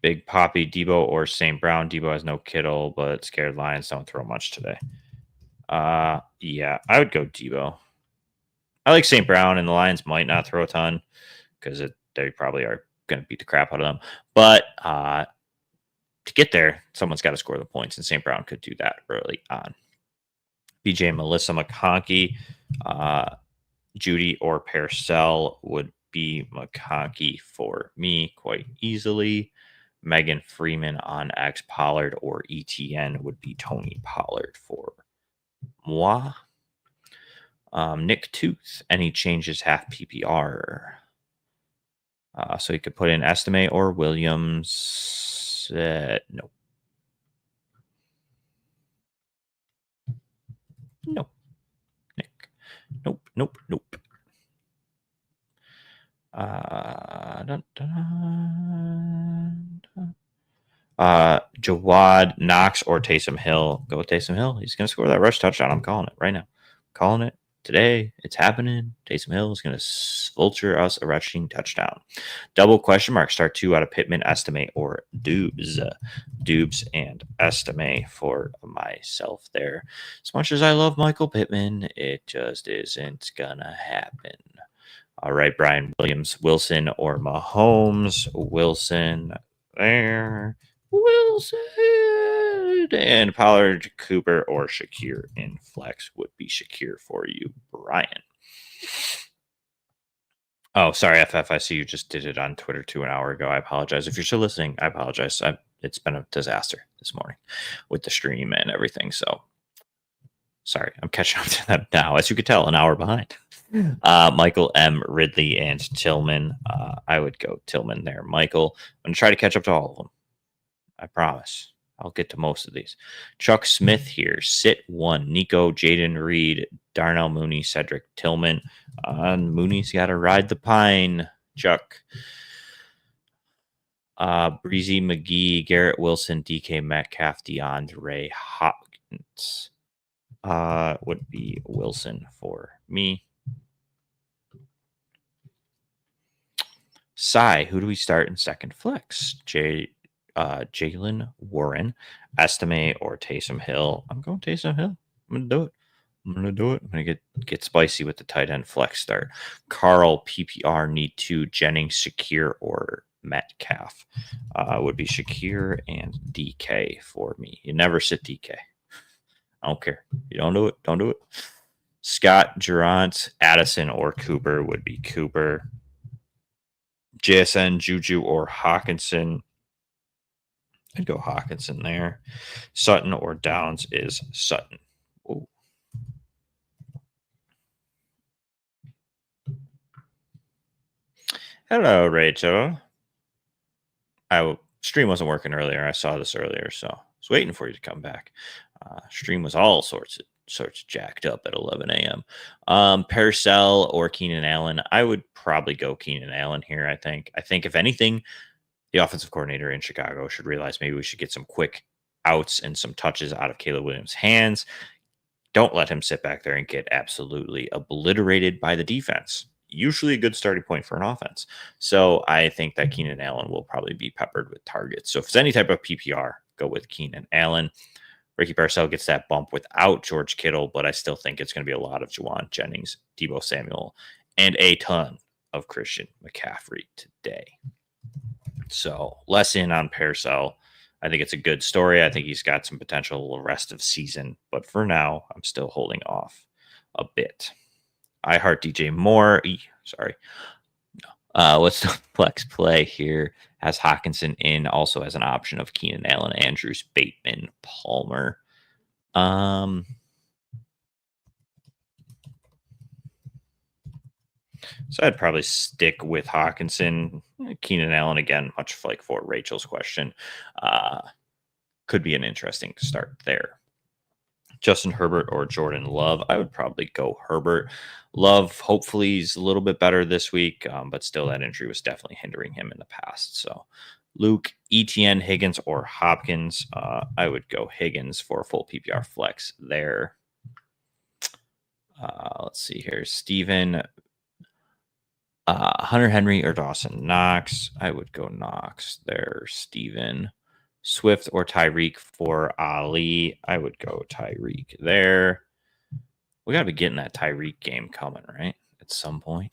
Big Poppy, Debo or St. Brown. Debo has no Kittle, but scared Lions don't throw much today. Yeah, I would go Debo. I like St. Brown, and the Lions might not throw a ton because they probably are going to beat the crap out of them. But to get there, someone's got to score the points, and St. Brown could do that early on. BJ Melissa McConkey, Judy or Parcell would be McConkey for me quite easily. Megan Freeman on X Pollard or ETN would be Tony Pollard for moi. Nick Tooth, any changes half PPR. So you could put in Estimate or Williams. Nope. Nope. Nick. Nope. Jawad, Knox, or Taysom Hill. Go with Taysom Hill. He's going to score that rush touchdown. I'm calling it right now. Calling it today. It's happening. Taysom Hill is going to vulture us a rushing touchdown. Double question mark. Start 2 out of Pittman, Estimate, or Dubes. Dubes and Estimate for myself there. As much as I love Michael Pittman, it just isn't going to happen. All right, Brian Williams, Wilson or Mahomes. Wilson there. Wilson. And Pollard, Cooper, or Shakir in flex would be Shakir for you, Brian. Oh, sorry, FF. I see you just did it on Twitter an hour ago. I apologize. If you're still listening, I apologize. It's been a disaster this morning with the stream and everything. So sorry, I'm catching up to that now. As you could tell, an hour behind. Michael M. Ridley and Tillman. I would go Tillman there. Michael, I'm going to try to catch up to all of them. I promise. I'll get to most of these. Chuck Smith here. Sit 1. Nico, Jaden Reed, Darnell Mooney, Cedric Tillman. Mooney's got to ride the pine, Chuck. Breezy McGee, Garrett Wilson, DK Metcalf, DeAndre Hopkins. Would be Wilson for me. Cy, who do we start in second flex? Jalen Warren, Estimate, or Taysom Hill. I'm going Taysom Hill. I'm going to do it. I'm going to get spicy with the tight end flex start. Carl, PPR, need 2. Jennings, Shakir, or Metcalf. Would be Shakir and DK for me. You never sit DK. I don't care. You don't do it. Don't do it. Scott, Durant, Addison, or Cooper would be Cooper. JSN, Juju, or Hawkinson. I'd go Hawkinson there. Sutton or Downs is Sutton. Ooh. Hello, Rachel. Stream wasn't working earlier. I saw this earlier, so I was waiting for you to come back. Stream was all sorts of sorts jacked up at 11 a.m. Parcell or Keenan Allen. I would probably go Keenan Allen here. I think if anything, the offensive coordinator in Chicago should realize maybe we should get some quick outs and some touches out of Caleb Williams' hands. Don't let him sit back there and get absolutely obliterated by the defense. Usually a good starting point for an offense. So I think that Keenan Allen will probably be peppered with targets. So if it's any type of PPR, go with Keenan Allen. Ricky Parcell gets that bump without George Kittle, but I still think it's going to be a lot of Juwan Jennings, Deebo Samuel, and a ton of Christian McCaffrey today. So less in on Parcell. I think it's a good story. I think he's got some potential the rest of season, but for now, I'm still holding off a bit. I heart DJ Moore. Sorry. What's the flex play here? Has Hawkinson in, also as an option of Keenan Allen, Andrews, Bateman, Palmer. So I'd probably stick with Hawkinson. Keenan Allen, again, much like for Rachel's question, could be an interesting start there. Justin Herbert or Jordan Love. I would probably go Herbert. Love, hopefully, he's a little bit better this week, but still that injury was definitely hindering him in the past. So Luke, ETN, Higgins, or Hopkins. I would go Higgins for a full PPR flex there. Let's see here. Steven, Hunter Henry or Dawson Knox. I would go Knox there. Steven. Swift or Tyreek for Ali. I would go Tyreek there. We got to be getting that Tyreek game coming, right? At some point.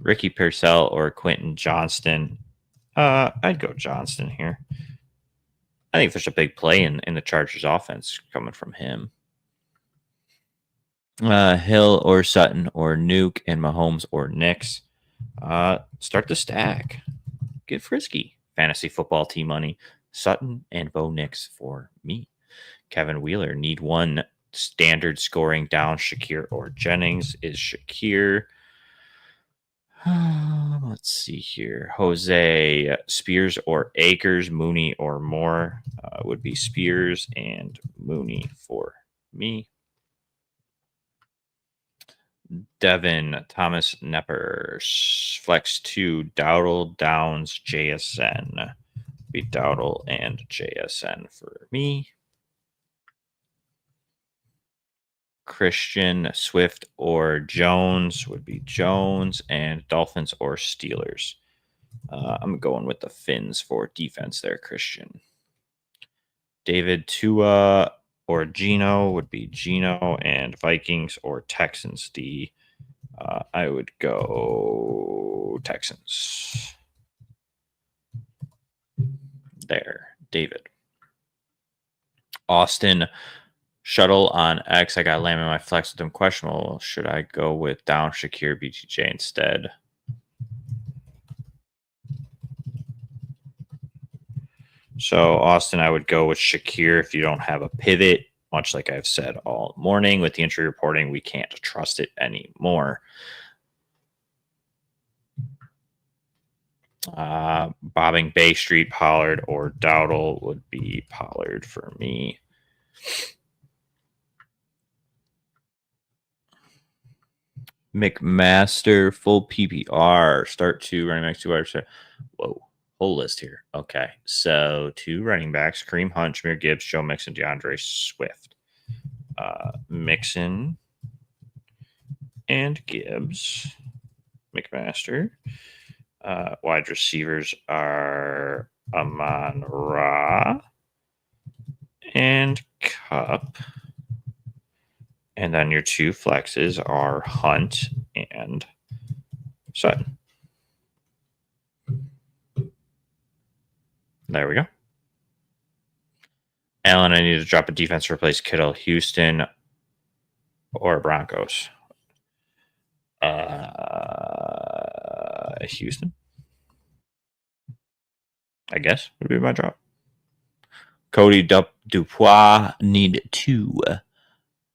Ricky Parcell or Quentin Johnston. I'd go Johnston here. I think there's a big play in the Chargers offense coming from him. Hill or Sutton or Nuke and Mahomes or Knicks. Start the stack. Get frisky. Fantasy football team money. Sutton and Bo Nix for me. Kevin Wheeler, need one standard scoring down. Shakir or Jennings is Shakir. Let's see here. Jose, Spears or Akers, Mooney or Moore would be Spears and Mooney for me. Devin, Thomas Nepper, Flex 2, Dowdle, Downs, JSN. Be Dowdle and JSN for me. Christian, Swift or Jones would be Jones, and Dolphins or Steelers. I'm going with the Finns for defense there, Christian. David, Tua or Gino would be Gino, and Vikings or Texans D. I would go Texans. There, David. Austin, Shuttle on X. I got Lamb in my flex with him questionable. Should I go with down Shakir BTJ instead? So, Austin, I would go with Shakir if you don't have a pivot. Much like I've said all morning with the injury reporting, we can't trust it anymore. Bobbing Bay Street, Pollard or Dowdle would be Pollard for me. McMaster, full PPR, start 2, running backs, 2 wide receivers. Whoa, whole list here. Okay, so 2 running backs, Kareem Hunt, Jahmyr Gibbs, Joe Mixon, DeAndre Swift. Mixon and Gibbs. McMaster. Wide receivers are Amon Ra and Cup. And then your 2 flexes are Hunt and Sutton. There we go. Allen, I need to drop a defense to replace Kittle. Houston or Broncos? Houston, I guess, would be my drop. Cody Dupois, need 2.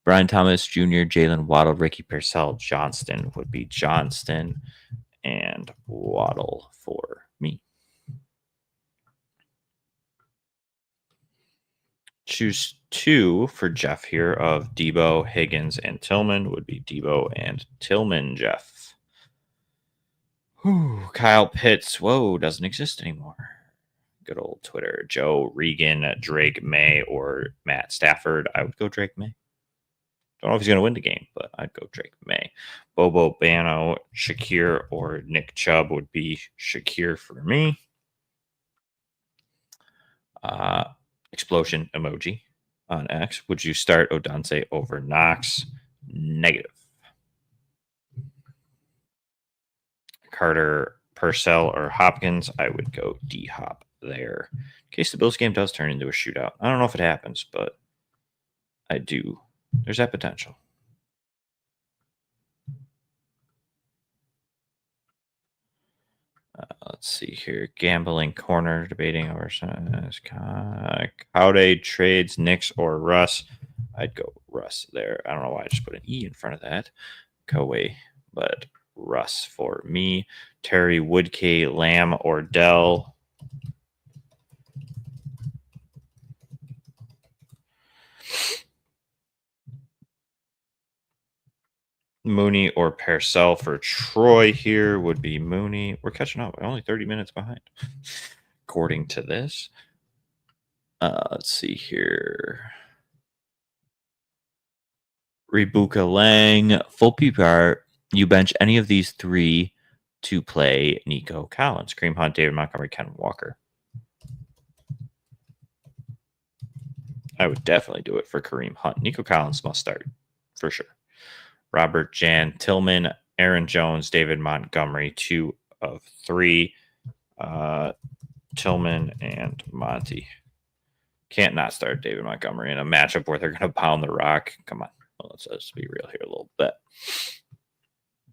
Brian Thomas Jr., Jalen Waddle, Ricky Parcell, Johnston would be Johnston, and Waddle for me. Choose 2 for Jeff here of Debo, Higgins, and Tillman. Would be Debo and Tillman, Jeff. Whew, Kyle Pitts. Whoa, doesn't exist anymore. Good old Twitter. Joe Regan, Drake May, or Matt Stafford. I would go Drake May. Don't know if he's going to win the game, but I'd go Drake May. Bobo Bano, Shakir, or Nick Chubb would be Shakir for me. Explosion emoji on X. Would you start Odunze over Knox? Negative. Carter, Purcell, or Hopkins? I would go D-Hop there. In case the Bills game does turn into a shootout. I don't know if it happens, but I do. There's that potential. Let's see here. Gambling corner, debating over Cowday trades, Knicks or Russ. I'd go Russ there. I don't know why I just put an E in front of that. Coway, but Russ for me. Terry Woodkey, Lamb, or Dell. Mooney or Parcell for Troy here would be Mooney. We're catching up. We're only 30 minutes behind, according to this. Let's see here. Rebuka Lang, full PPR. You bench any of these 3 to play Nico Collins, Kareem Hunt, David Montgomery, Ken Walker. I would definitely do it for Kareem Hunt. Nico Collins must start for sure. Robert Jan Tillman, Aaron Jones, David Montgomery, 2 of 3. Tillman and Monty. Can't not start David Montgomery in a matchup where they're going to pound the rock. Come on. Well, let's be real here a little bit.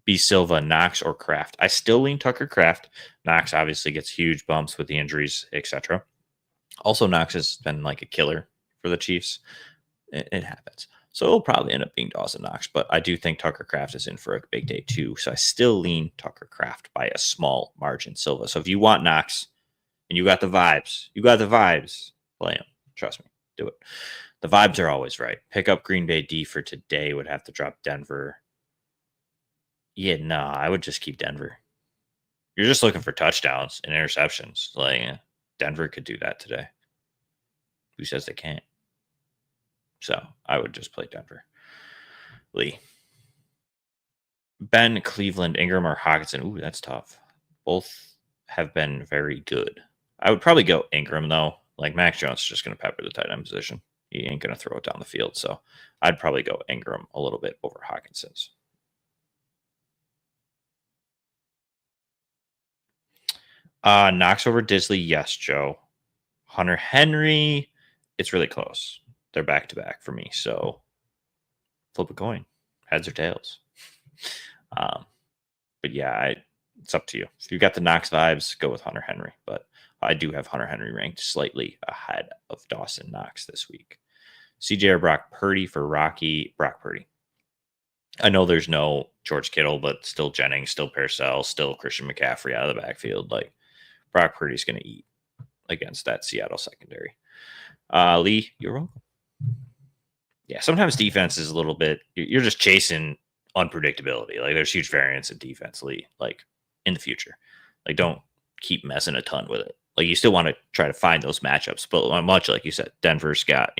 B. Silva, Knox, or Kraft. I still lean Tucker Kraft. Knox obviously gets huge bumps with the injuries, etc. Also, Knox has been like a killer for the Chiefs. It happens. So it'll probably end up being Dawson Knox, but I do think Tucker Kraft is in for a big day too. So I still lean Tucker Kraft by a small margin. Silva. So if you want Knox and you got the vibes, play him. Trust me, do it. The vibes are always right. Pick up Green Bay D for today. Would have to drop Denver. Yeah, nah, I would just keep Denver. You're just looking for touchdowns and interceptions. Like Denver could do that today. Who says they can't? So I would just play Denver. Lee. Ben, Cleveland, Ingram, or Hawkinson. Ooh, that's tough. Both have been very good. I would probably go Ingram, though. Like Max Jones is just going to pepper the tight end position. He ain't going to throw it down the field. So I'd probably go Ingram a little bit over Hawkinson's. Knox over Disley. Yes, Joe. Hunter Henry. It's really close. They're back to back for me. So flip a coin, heads or tails. But yeah, it's up to you. If you got the Knox vibes, go with Hunter Henry. But I do have Hunter Henry ranked slightly ahead of Dawson Knox this week. CJ or Brock Purdy for Rocky. Brock Purdy. I know there's no George Kittle, but still Jennings, still Parcell, still Christian McCaffrey out of the backfield. Like Brock Purdy's going to eat against that Seattle secondary. Lee, you're welcome. Yeah, sometimes defense is a little bit, you're just chasing unpredictability. Like there's huge variance in defense, Lee, like in the future. Like don't keep messing a ton with it. Like you still want to try to find those matchups, but much like you said, Denver's got,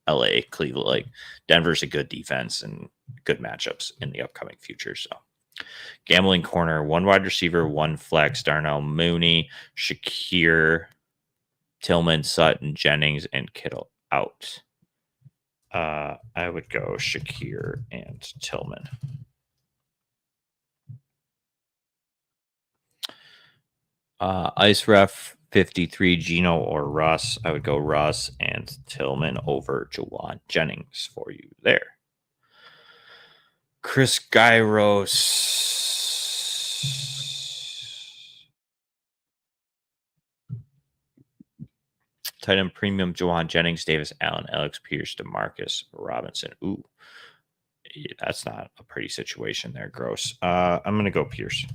LA, Cleveland, like Denver's a good defense and good matchups in the upcoming future. So gambling corner, 1 wide receiver, 1 flex, Darnell Mooney, Shakir, Tillman, Sutton, Jennings, and Kittle out. I would go Shakir and Tillman. Ice Ref 53, Gino or Russ. I would go Russ and Tillman over Jawan Jennings for you there. Chris Gyros. Tight end premium, Jawan Jennings, Davis Allen, Alex Pierce, DeMarcus Robinson. Ooh, that's not a pretty situation there. Gross. I'm going to go Pierce.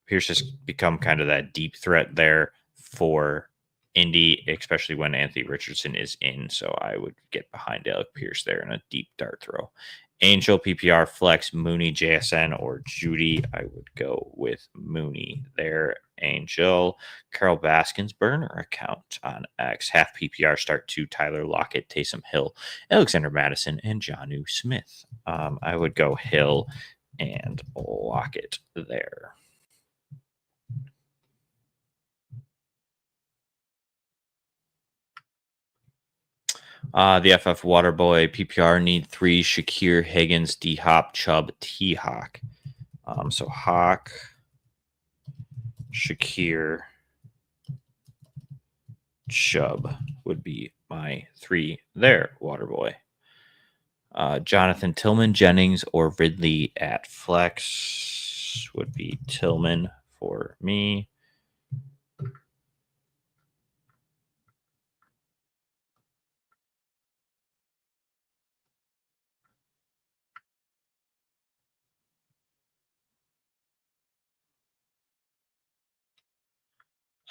Pierce has become kind of that deep threat there for Indy, especially when Anthony Richardson is in. So I would get behind Alec Pierce there in a deep dart throw. Angel, PPR, Flex, Mooney, JSN, or Judy. I would go with Mooney there. Angel, Carol Baskins, burner account on X. Half PPR, start 2, Tyler Lockett, Taysom Hill, Alexander Madison, and Jonnu Smith. I would go Hill and Lockett there. The FF Waterboy PPR need 3, Shakir, Higgins, D Hop, Chubb, T Hawk. So Hawk, Shakir, Chubb would be my 3 there, Waterboy. Jonathan Tillman, Jennings, or Ridley at flex would be Tillman for me.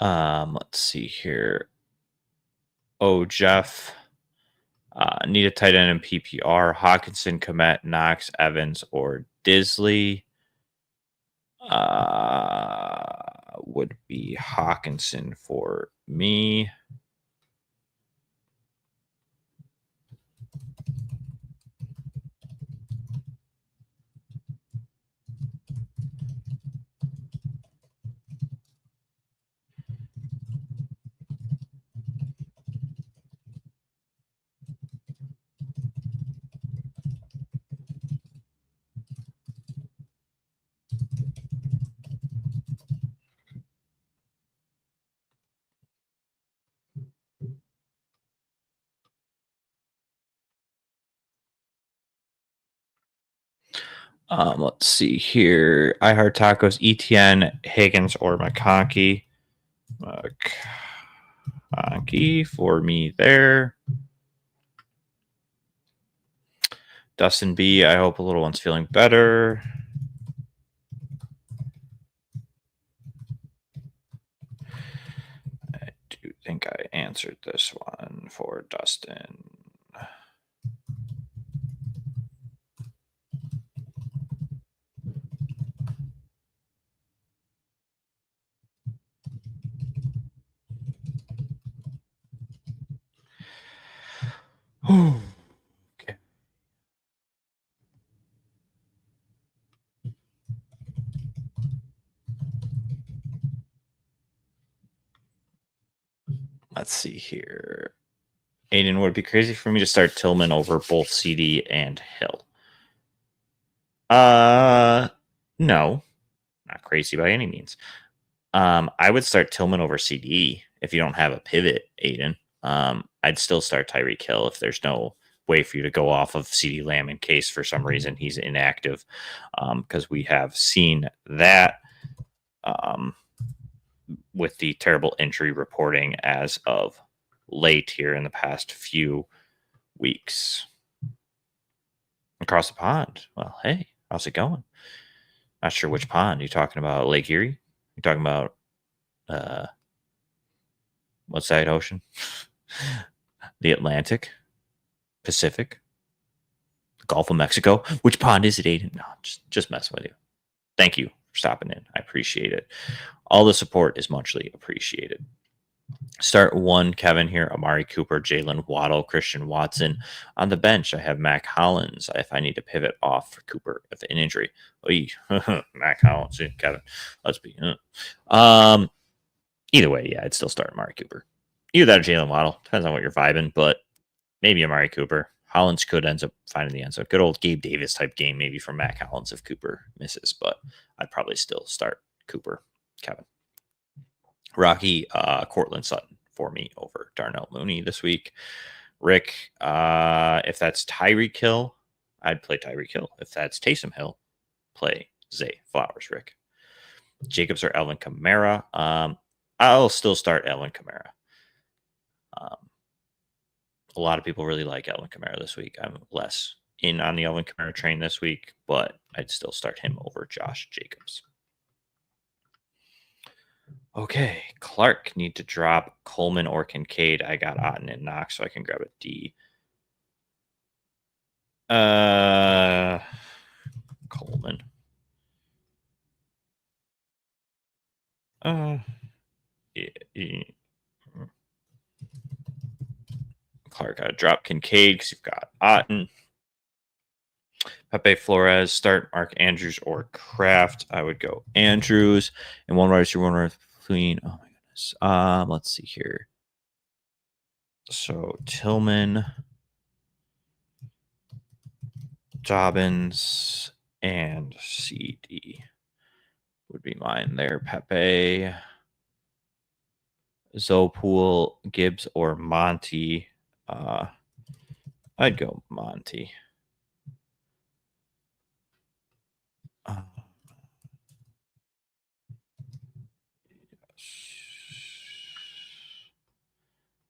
Let's see here. Oh, Jeff. Need a tight end in PPR. Hawkinson, Komet, Knox, Evans, or Disley. Would be Hawkinson for me. Let's see here. I Heart Tacos, ETN, Higgins, or McConkey. McConkey for me there. Dustin B, I hope a little one's feeling better. I do think I answered this one for Dustin. Okay. Let's see here. Aiden, would it be crazy for me to start Tillman over both CD and Hill? No, not crazy by any means. I would start Tillman over CD if you don't have a pivot, Aiden. I'd still start Tyreek Hill if there's no way for you to go off of CD Lamb in case for some reason he's inactive, because we have seen that with the terrible injury reporting as of late here in the past few weeks. Across the pond. Well, hey, how's it going? Not sure which pond. You talking about Lake Erie? You talking about what's that ocean? The Atlantic, Pacific, the Gulf of Mexico. Which pond is it, Aiden? No, just messing with you. Thank you for stopping in. I appreciate it. All the support is muchly appreciated. Start 1, Kevin here, Amari Cooper, Jalen Waddle, Christian Watson. On the bench, I have Mac Hollins if I need to pivot off for Cooper if an injury. Mac Hollins, Kevin. Let's be. Either way, yeah, I'd still start Amari Cooper. Either that or Jalen Waddle. Depends on what you're vibing, but maybe Amari Cooper. Hollins could end up finding the end zone. Good old Gabe Davis type game, maybe from Mac Hollins if Cooper misses, but I'd probably still start Cooper, Kevin. Rocky, Cortland Sutton for me over Darnell Mooney this week. Rick, if that's Tyreek Hill, I'd play Tyreek Hill. If that's Taysom Hill, play Zay Flowers, Rick. Jacobs or Elvin Kamara. I'll still start Elvin Kamara. A lot of people really like Elvin Kamara this week. I'm less in on the Elvin Kamara train this week, but I'd still start him over Josh Jacobs. Okay, Clark need to drop Coleman or Kincaid. I got Otten and Knox, so I can grab a D. Coleman. Yeah. Clark got to drop Kincaid because you've got Otten. Pepe Flores, start Mark Andrews or Kraft. I would go Andrews. And one wide receiver, one wide clean. Oh my goodness. Let's see here. So Tillman, Dobbins, and CD would be mine there. Pepe, Zopool, Gibbs, or Monty. I'd go Monty.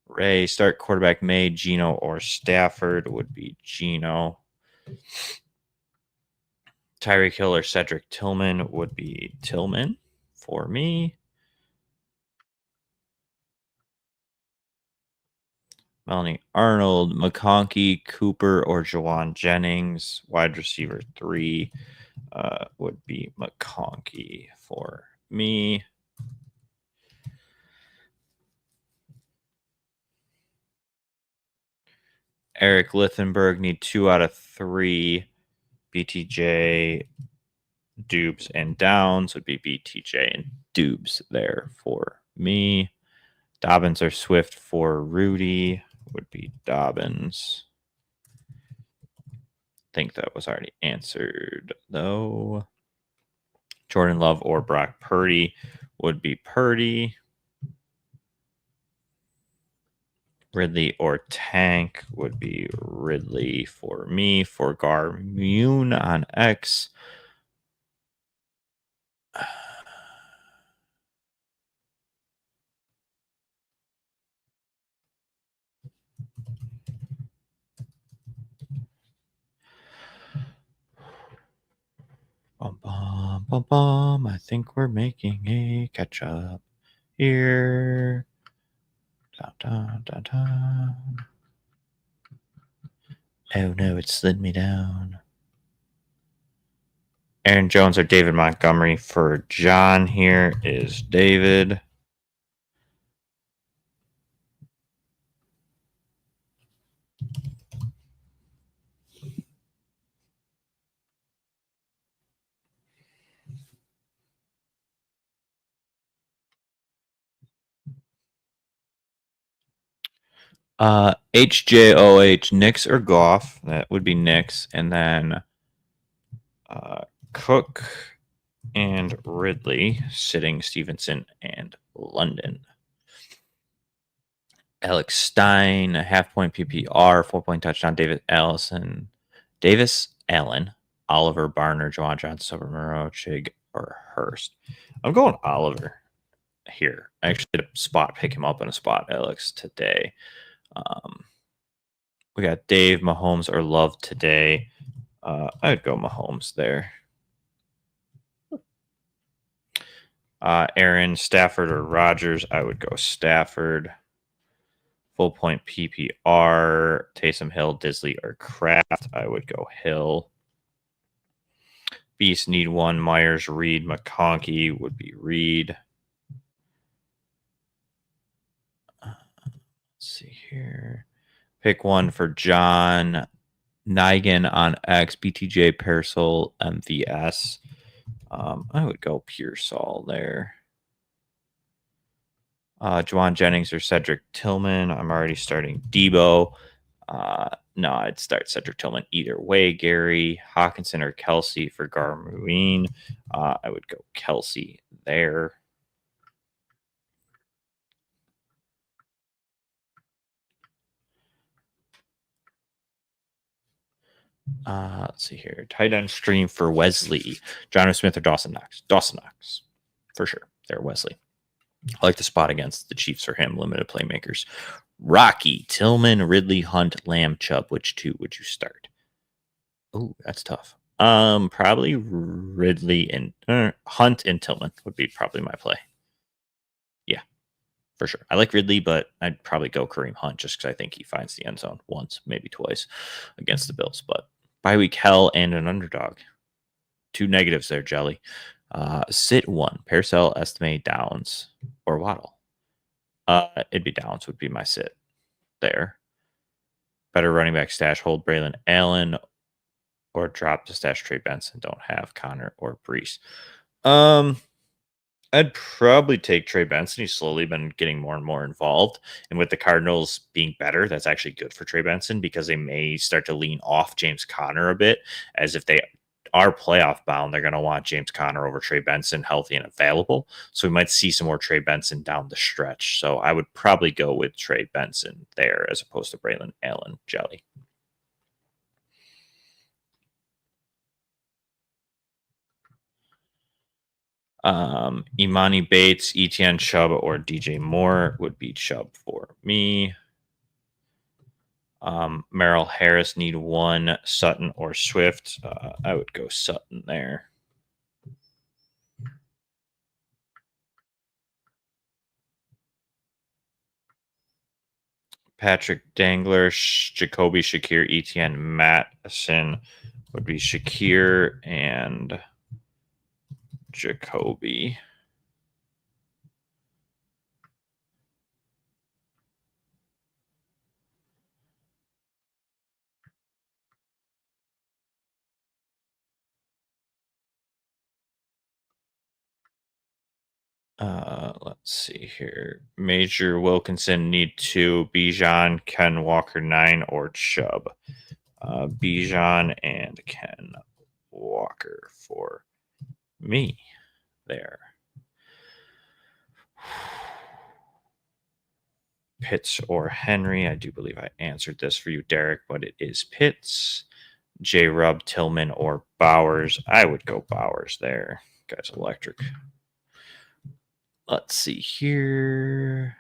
Ray, start quarterback May, Gino, or Stafford would be Gino. Tyreek Hill or Cedric Tillman would be Tillman for me. Melanie Arnold, McConkey, Cooper, or Jawan Jennings. Wide receiver 3 would be McConkey for me. Eric Lithenberg need 2 out of 3. BTJ, Dubes, and Downs would be BTJ and Dubes there for me. Dobbins or Swift for Rudy would be Dobbins. I think that was already answered, though. Jordan Love or Brock Purdy would be Purdy. Ridley or Tank would be Ridley for me. For Garmune on X. Bum, bum, bum, bum. I think we're making a catch up here. Dun, dun, dun, dun. Oh no, it slid me down. Aaron Jones or David Montgomery for John here is David. HJOH, Knicks or Goff. That would be Knicks. And then Cook and Ridley sitting Stevenson and London. Alex Stein, a half-point PPR, 4-point touchdown. Davis Allen, Oliver Barner, Juwan Johnson, Silver Monroe, Chig, or Hurst. I'm going Oliver here. I actually did a spot pick him up in a spot, Alex, today. We got Dave, Mahomes, or Love today. I'd go Mahomes there. Aaron, Stafford, or Rodgers. I would go Stafford. Full point PPR. Taysom Hill, Disley, or Kraft. I would go Hill. Beast need 1. Myers, Reed, McConkey would be Reed. Let's see here. Pick 1 for John. Nigan on X. BTJ, Parasol, MVS. I would go Pearsall there. Juwan Jennings or Cedric Tillman. I'm already starting Debo. No, I'd start Cedric Tillman either way. Gary, Hawkinson, or Kelsey for Garmuine. I would go Kelsey there. Let's see here. Tight end stream for Wesley. Jonnu Smith or Dawson Knox? Dawson Knox. For sure. There, Wesley. I like the spot against the Chiefs for him. Limited playmakers. Rocky, Tillman, Ridley, Hunt, Lamb, Chubb. Which 2 would you start? Oh, that's tough. Probably Ridley and Hunt and Tillman would be probably my play. for sure. I like Ridley, but I'd probably go Kareem Hunt just because I think he finds the end zone once, maybe twice against the Bills. But bye week hell and an underdog. Two negatives there, Jelly. Sit one. Paracel, estimate Downs, or Waddle. It'd be Downs would be my sit there. Better running back stash, hold Braylon Allen, or drop to stash Trey Benson. Don't have Connor or Brees. I'd probably take Trey Benson. He's slowly been getting more and more involved. And with the Cardinals being better, that's actually good for Trey Benson because they may start to lean off James Conner a bit. As if they are playoff bound, they're going to want James Conner over Trey Benson healthy and available. So we might see some more Trey Benson down the stretch. So I would probably go with Trey Benson there as opposed to Braylon Allen Jelly. Imani Bates, Etienne Chubb, or DJ Moore would be Chubb for me. Merrill Harris need one, Sutton or Swift. I would go Sutton there. Patrick Dangler, Jacoby, Shakir, Etienne, Mattison would be Shakir and Jacoby. Let's see here. Major Wilkinson need two. Bijan, Ken Walker 9, or Chubb. Bijan and Ken Walker for me there. Pitts or Henry. I do believe I answered this for you, Derek, but it is Pitts. J. Rub, Tillman, or Bowers. I would go Bowers there. Guy's electric. Let's see here.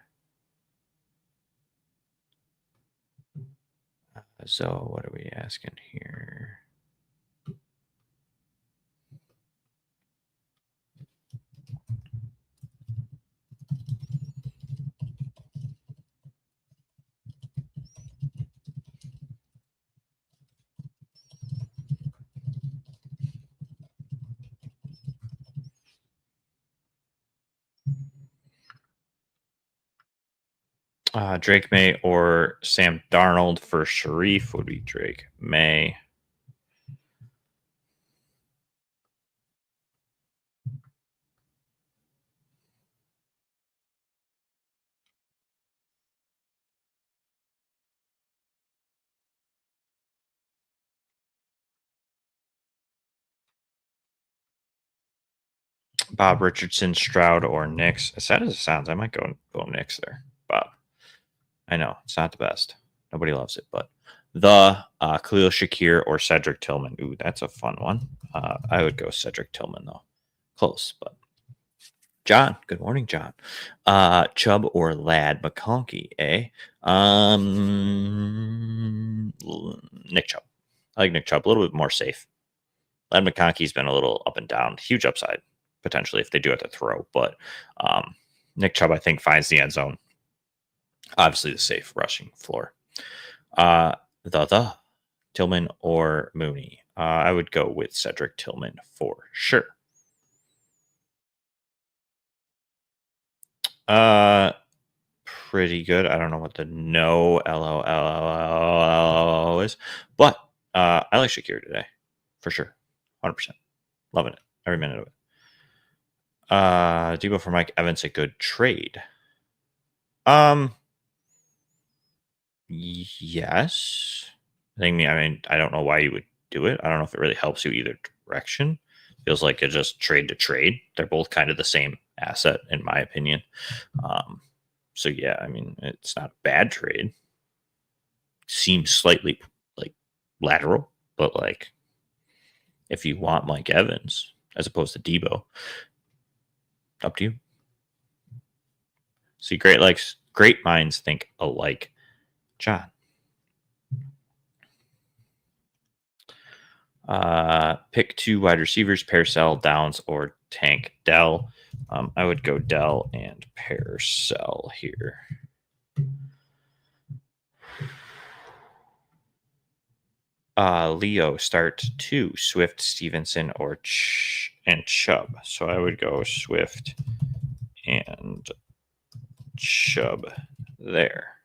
So what are we asking here? Drake May or Sam Darnold for Sharif would be Drake May. Bob Richardson, Stroud, or Knicks. As sad as it sounds, I might go Knicks there. Bob. I know it's not the best. Nobody loves it, but the Khalil Shakir or Cedric Tillman. Ooh, that's a fun one. I would go Cedric Tillman though. Close, but John. Good morning, John. Chubb or Lad McConkey, eh? Nick Chubb. I like Nick Chubb a little bit more safe. Lad McConkey's been a little up and down. Huge upside potentially if they do have to throw, but Nick Chubb I think finds the end zone. Obviously, the safe rushing floor. The Tillman or Mooney. I would go with Cedric Tillman for sure. Pretty good. I don't know what the no LOL is, but I like Shakir today for sure. 100%. Loving it. Every minute of it. Debo for Mike Evans, a good trade. Yes. I mean, I don't know why you would do it. I don't know if it really helps you either direction. Feels like it's just trade to trade. They're both kind of the same asset, in my opinion. So yeah, I mean, it's not a bad trade. Seems slightly like lateral, but like if you want Mike Evans as opposed to Debo, up to you. See, great minds think alike. John. Pick two wide receivers, Paracel, Downs, or Tank Dell. I would go Dell and pair sell here. Leo start 2, Swift, Stevenson, or and Chubb. So I would go Swift and Chubb there.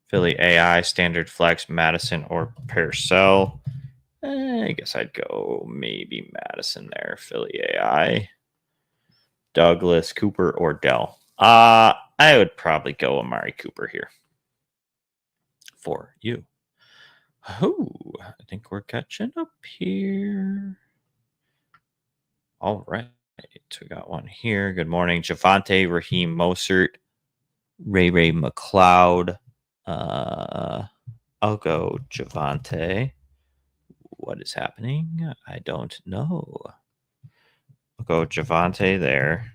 Philly AI, standard flex, Madison, or pair sell. I guess I'd go maybe Madison there. Philly AI, Douglas, Cooper, or Dell. I would probably go Amari Cooper here for you. Oh, I think we're catching up here. All right. We got one here. Good morning. Javonte, Raheem Mostert, Ray McLeod. I'll go Javonte. What is happening? I don't know. I'll go Javonte there.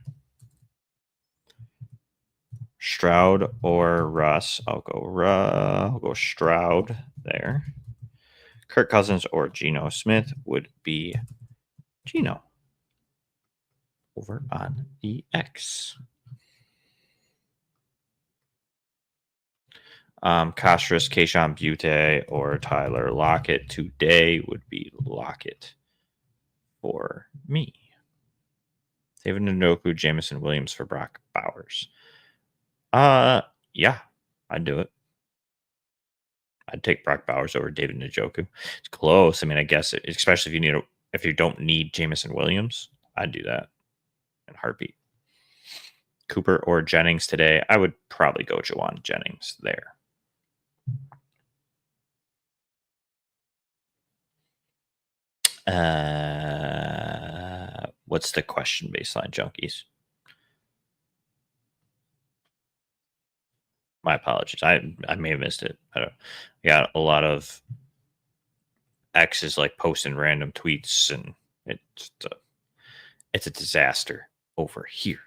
Stroud or Russ. I'll go Stroud there. Kirk Cousins or Geno Smith would be Geno over on the X. Kastris, Keyshawn Butte, or Tyler Lockett today would be Lockett for me. David Njoku, Jameson Williams for Brock Bowers. Yeah, I'd do it. I'd take Brock Bowers over David Njoku. It's close. I mean, I guess especially if you don't need Jameson Williams, I'd do that in a heartbeat. Cooper or Jennings today, I would probably go Jawan Jennings there. What's the question, baseline junkies? My apologies. I may have missed it. I got a lot of X's like posting random tweets, and it's a disaster over here.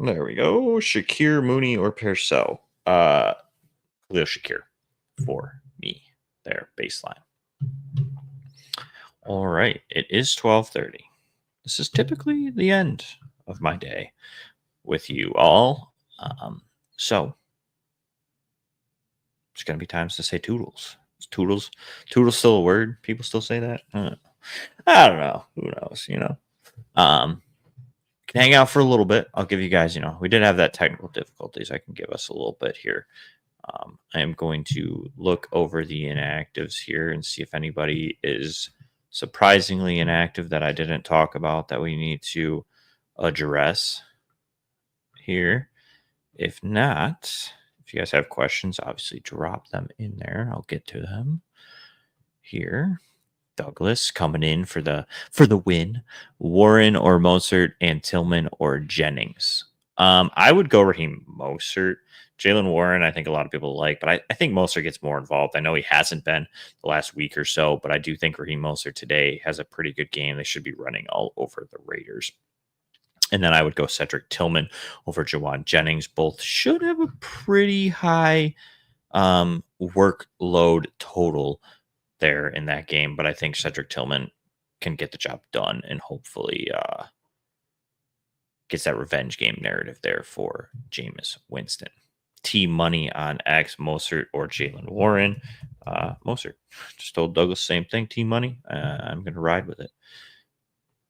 There we go. Shakir, Mooney, or Purcell. Khalil Shakir for me there, baseline. All right. It is 12:30. This is typically the end of my day with you all. So it's going to be times to say toodles. Is toodles still a word? People still say that? I don't know. Who knows, can hang out for a little bit. I'll give you guys, we did have that technical difficulties. I can give us a little bit here. I am going to look over the inactives here and see if anybody is surprisingly inactive that I didn't talk about that we need to address here. If not, if you guys have questions, obviously drop them in there. I'll get to them here. Douglas coming in for the win. Warren or Mostert, and Tillman or Jennings. I would go Raheem Mostert. Jalen Warren, I think a lot of people like, but I think Mostert gets more involved. I know he hasn't been the last week or so, but I do think Raheem Mostert today has a pretty good game. They should be running all over the Raiders. And then I would go Cedric Tillman over Jawan Jennings. Both should have a pretty high workload total there in that game, but I think Cedric Tillman can get the job done and hopefully gets that revenge game narrative there for Jameis Winston. T money on X, Mostert or Jalen Warren. Mostert. Just told Douglas same thing. T money. I'm going to ride with it.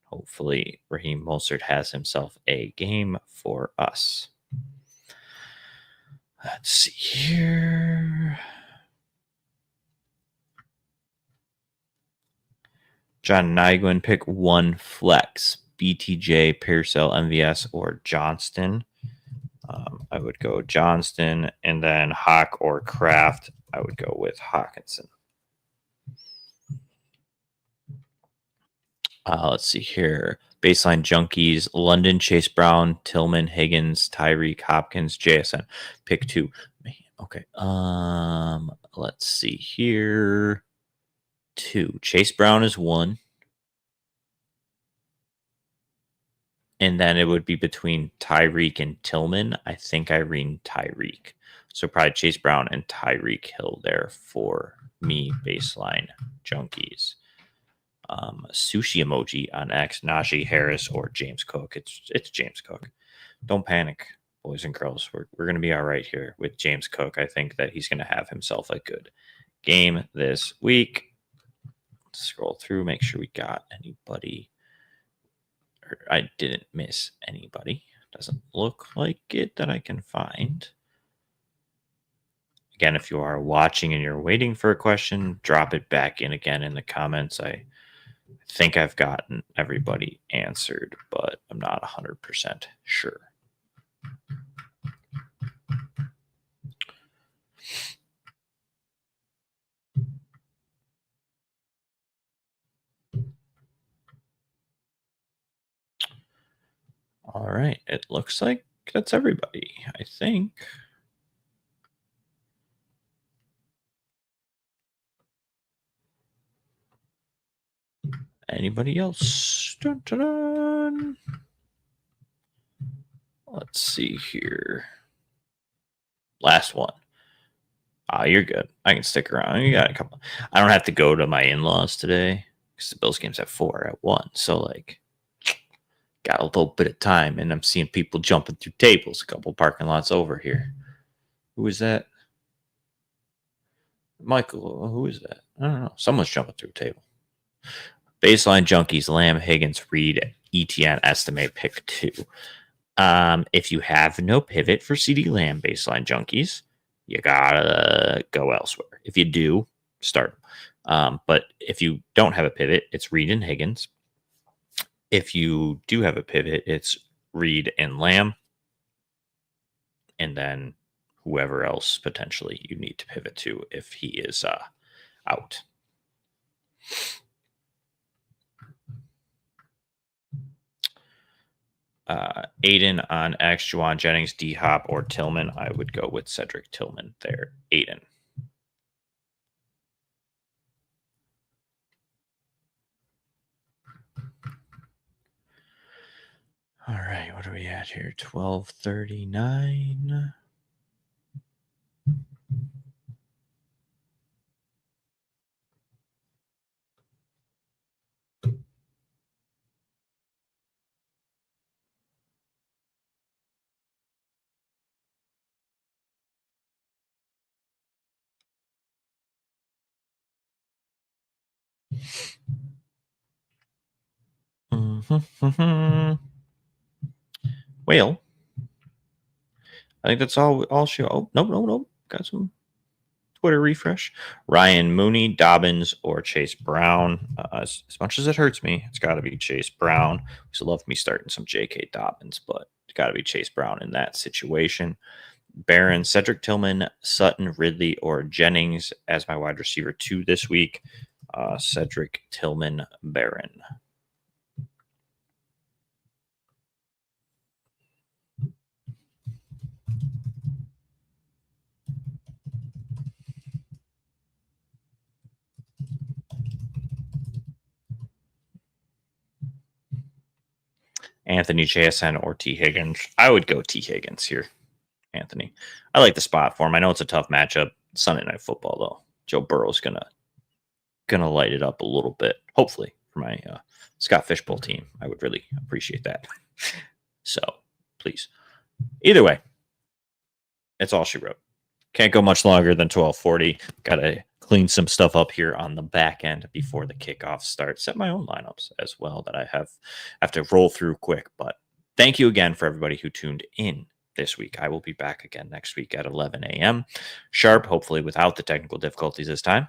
Hopefully Raheem Mostert has himself a game for us. Let's see here. John Nyguen, pick one flex. BTJ, Purcell, MVS, or Johnston. I would go Johnston, and then Hawk or Kraft. I would go with Hawkinson. Let's see here. Baseline junkies: London, Chase Brown, Tillman, Higgins, Tyreek, Hopkins, JSN. Pick 2. Okay. Let's see here. 2. Chase Brown is 1. And then it would be between Tyreek and Tillman. I think I read Tyreek. So probably Chase Brown and Tyreek Hill there for me, baseline junkies. Sushi emoji on X, Najee Harris or James Cook. It's James Cook. Don't panic, boys and girls. We're going to be all right here with James Cook. I think that he's going to have himself a good game this week. Scroll through, make sure we got anybody. I didn't miss anybody. Doesn't look like it that I can find. Again, if you are watching and you're waiting for a question, drop it back in again in the comments. I think I've gotten everybody answered, but I'm not 100% sure. All right. It looks like that's everybody, I think. Anybody else? Dun, dun, dun. Let's see here. Last one. You're good. I can stick around. You got a couple. I don't have to go to my in-laws today because the Bills game's at 4 at 1. So, like, got a little bit of time, and I'm seeing people jumping through tables. A couple parking lots over here. Who is that? Michael. Who is that? I don't know. Someone's jumping through a table. Baseline junkies: Lamb, Higgins, Reed, ETN, estimate, pick 2. If you have no pivot for CD Lamb, baseline junkies, you gotta go elsewhere. If you do, start. But if you don't have a pivot, it's Reed and Higgins. If you do have a pivot, it's Reed and Lamb, and then whoever else potentially you need to pivot to if he is out. Aiden on X, Juwan Jennings, D Hop, or Tillman. I would go with Cedric Tillman there. Aiden. All right, what are we at here? 12:39. Well, I think that's all show. Oh, no. Got some Twitter refresh. Ryan Mooney, Dobbins, or Chase Brown. As much as it hurts me, it's got to be Chase Brown. Used to love me starting some J.K. Dobbins, but it's got to be Chase Brown in that situation. Barron, Cedric Tillman, Sutton, Ridley, or Jennings as my wide receiver 2 this week. Cedric Tillman, Barron. Anthony JSN or T. Higgins. I would go T. Higgins here, Anthony. I like the spot for him. I know it's a tough matchup. Sunday Night Football, though. Joe Burrow's gonna light it up a little bit. Hopefully for my Scott Fishbowl team, I would really appreciate that. So please, either way, it's all she wrote. Can't go much longer than 12:40. Got to clean some stuff up here on the back end before the kickoff starts. Set my own lineups as well that I have to roll through quick. But thank you again for everybody who tuned in this week. I will be back again next week at 11 a.m. sharp, hopefully without the technical difficulties this time.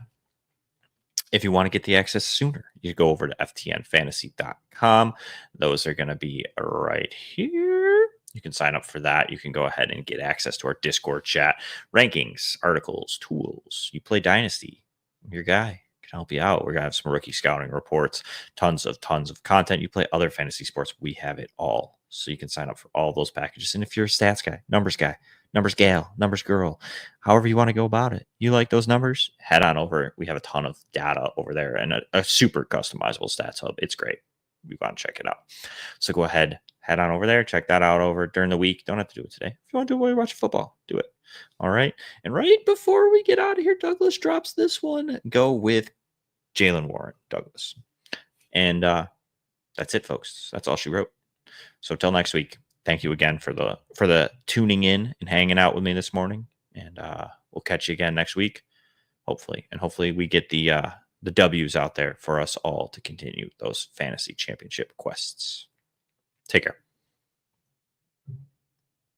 If you want to get the access sooner, you go over to ftnfantasy.com. Those are going to be right here. You can sign up for that. You can go ahead and get access to our Discord chat, rankings, articles, tools. You play Dynasty, I'm your guy. Can help you out. We're gonna have some rookie scouting reports, tons of content. You play other fantasy sports, we have it all. So you can sign up for all those packages. And if you're a stats guy, numbers gal, numbers girl, however you want to go about it, you like those numbers, head on over. We have a ton of data over there and a super customizable stats hub. It's great. We want to check it out. So go ahead, head on over there, check that out over during the week. Don't have to do it today. If you want to do it while you're watching football, do it. All right. And right before we get out of here, Douglas drops this one. Go with Jalen Warren, Douglas. And that's it, folks. That's all she wrote. So till next week, thank you again for the tuning in and hanging out with me this morning. And we'll catch you again next week, hopefully. And hopefully we get the W's out there for us all to continue those fantasy championship quests. Take care.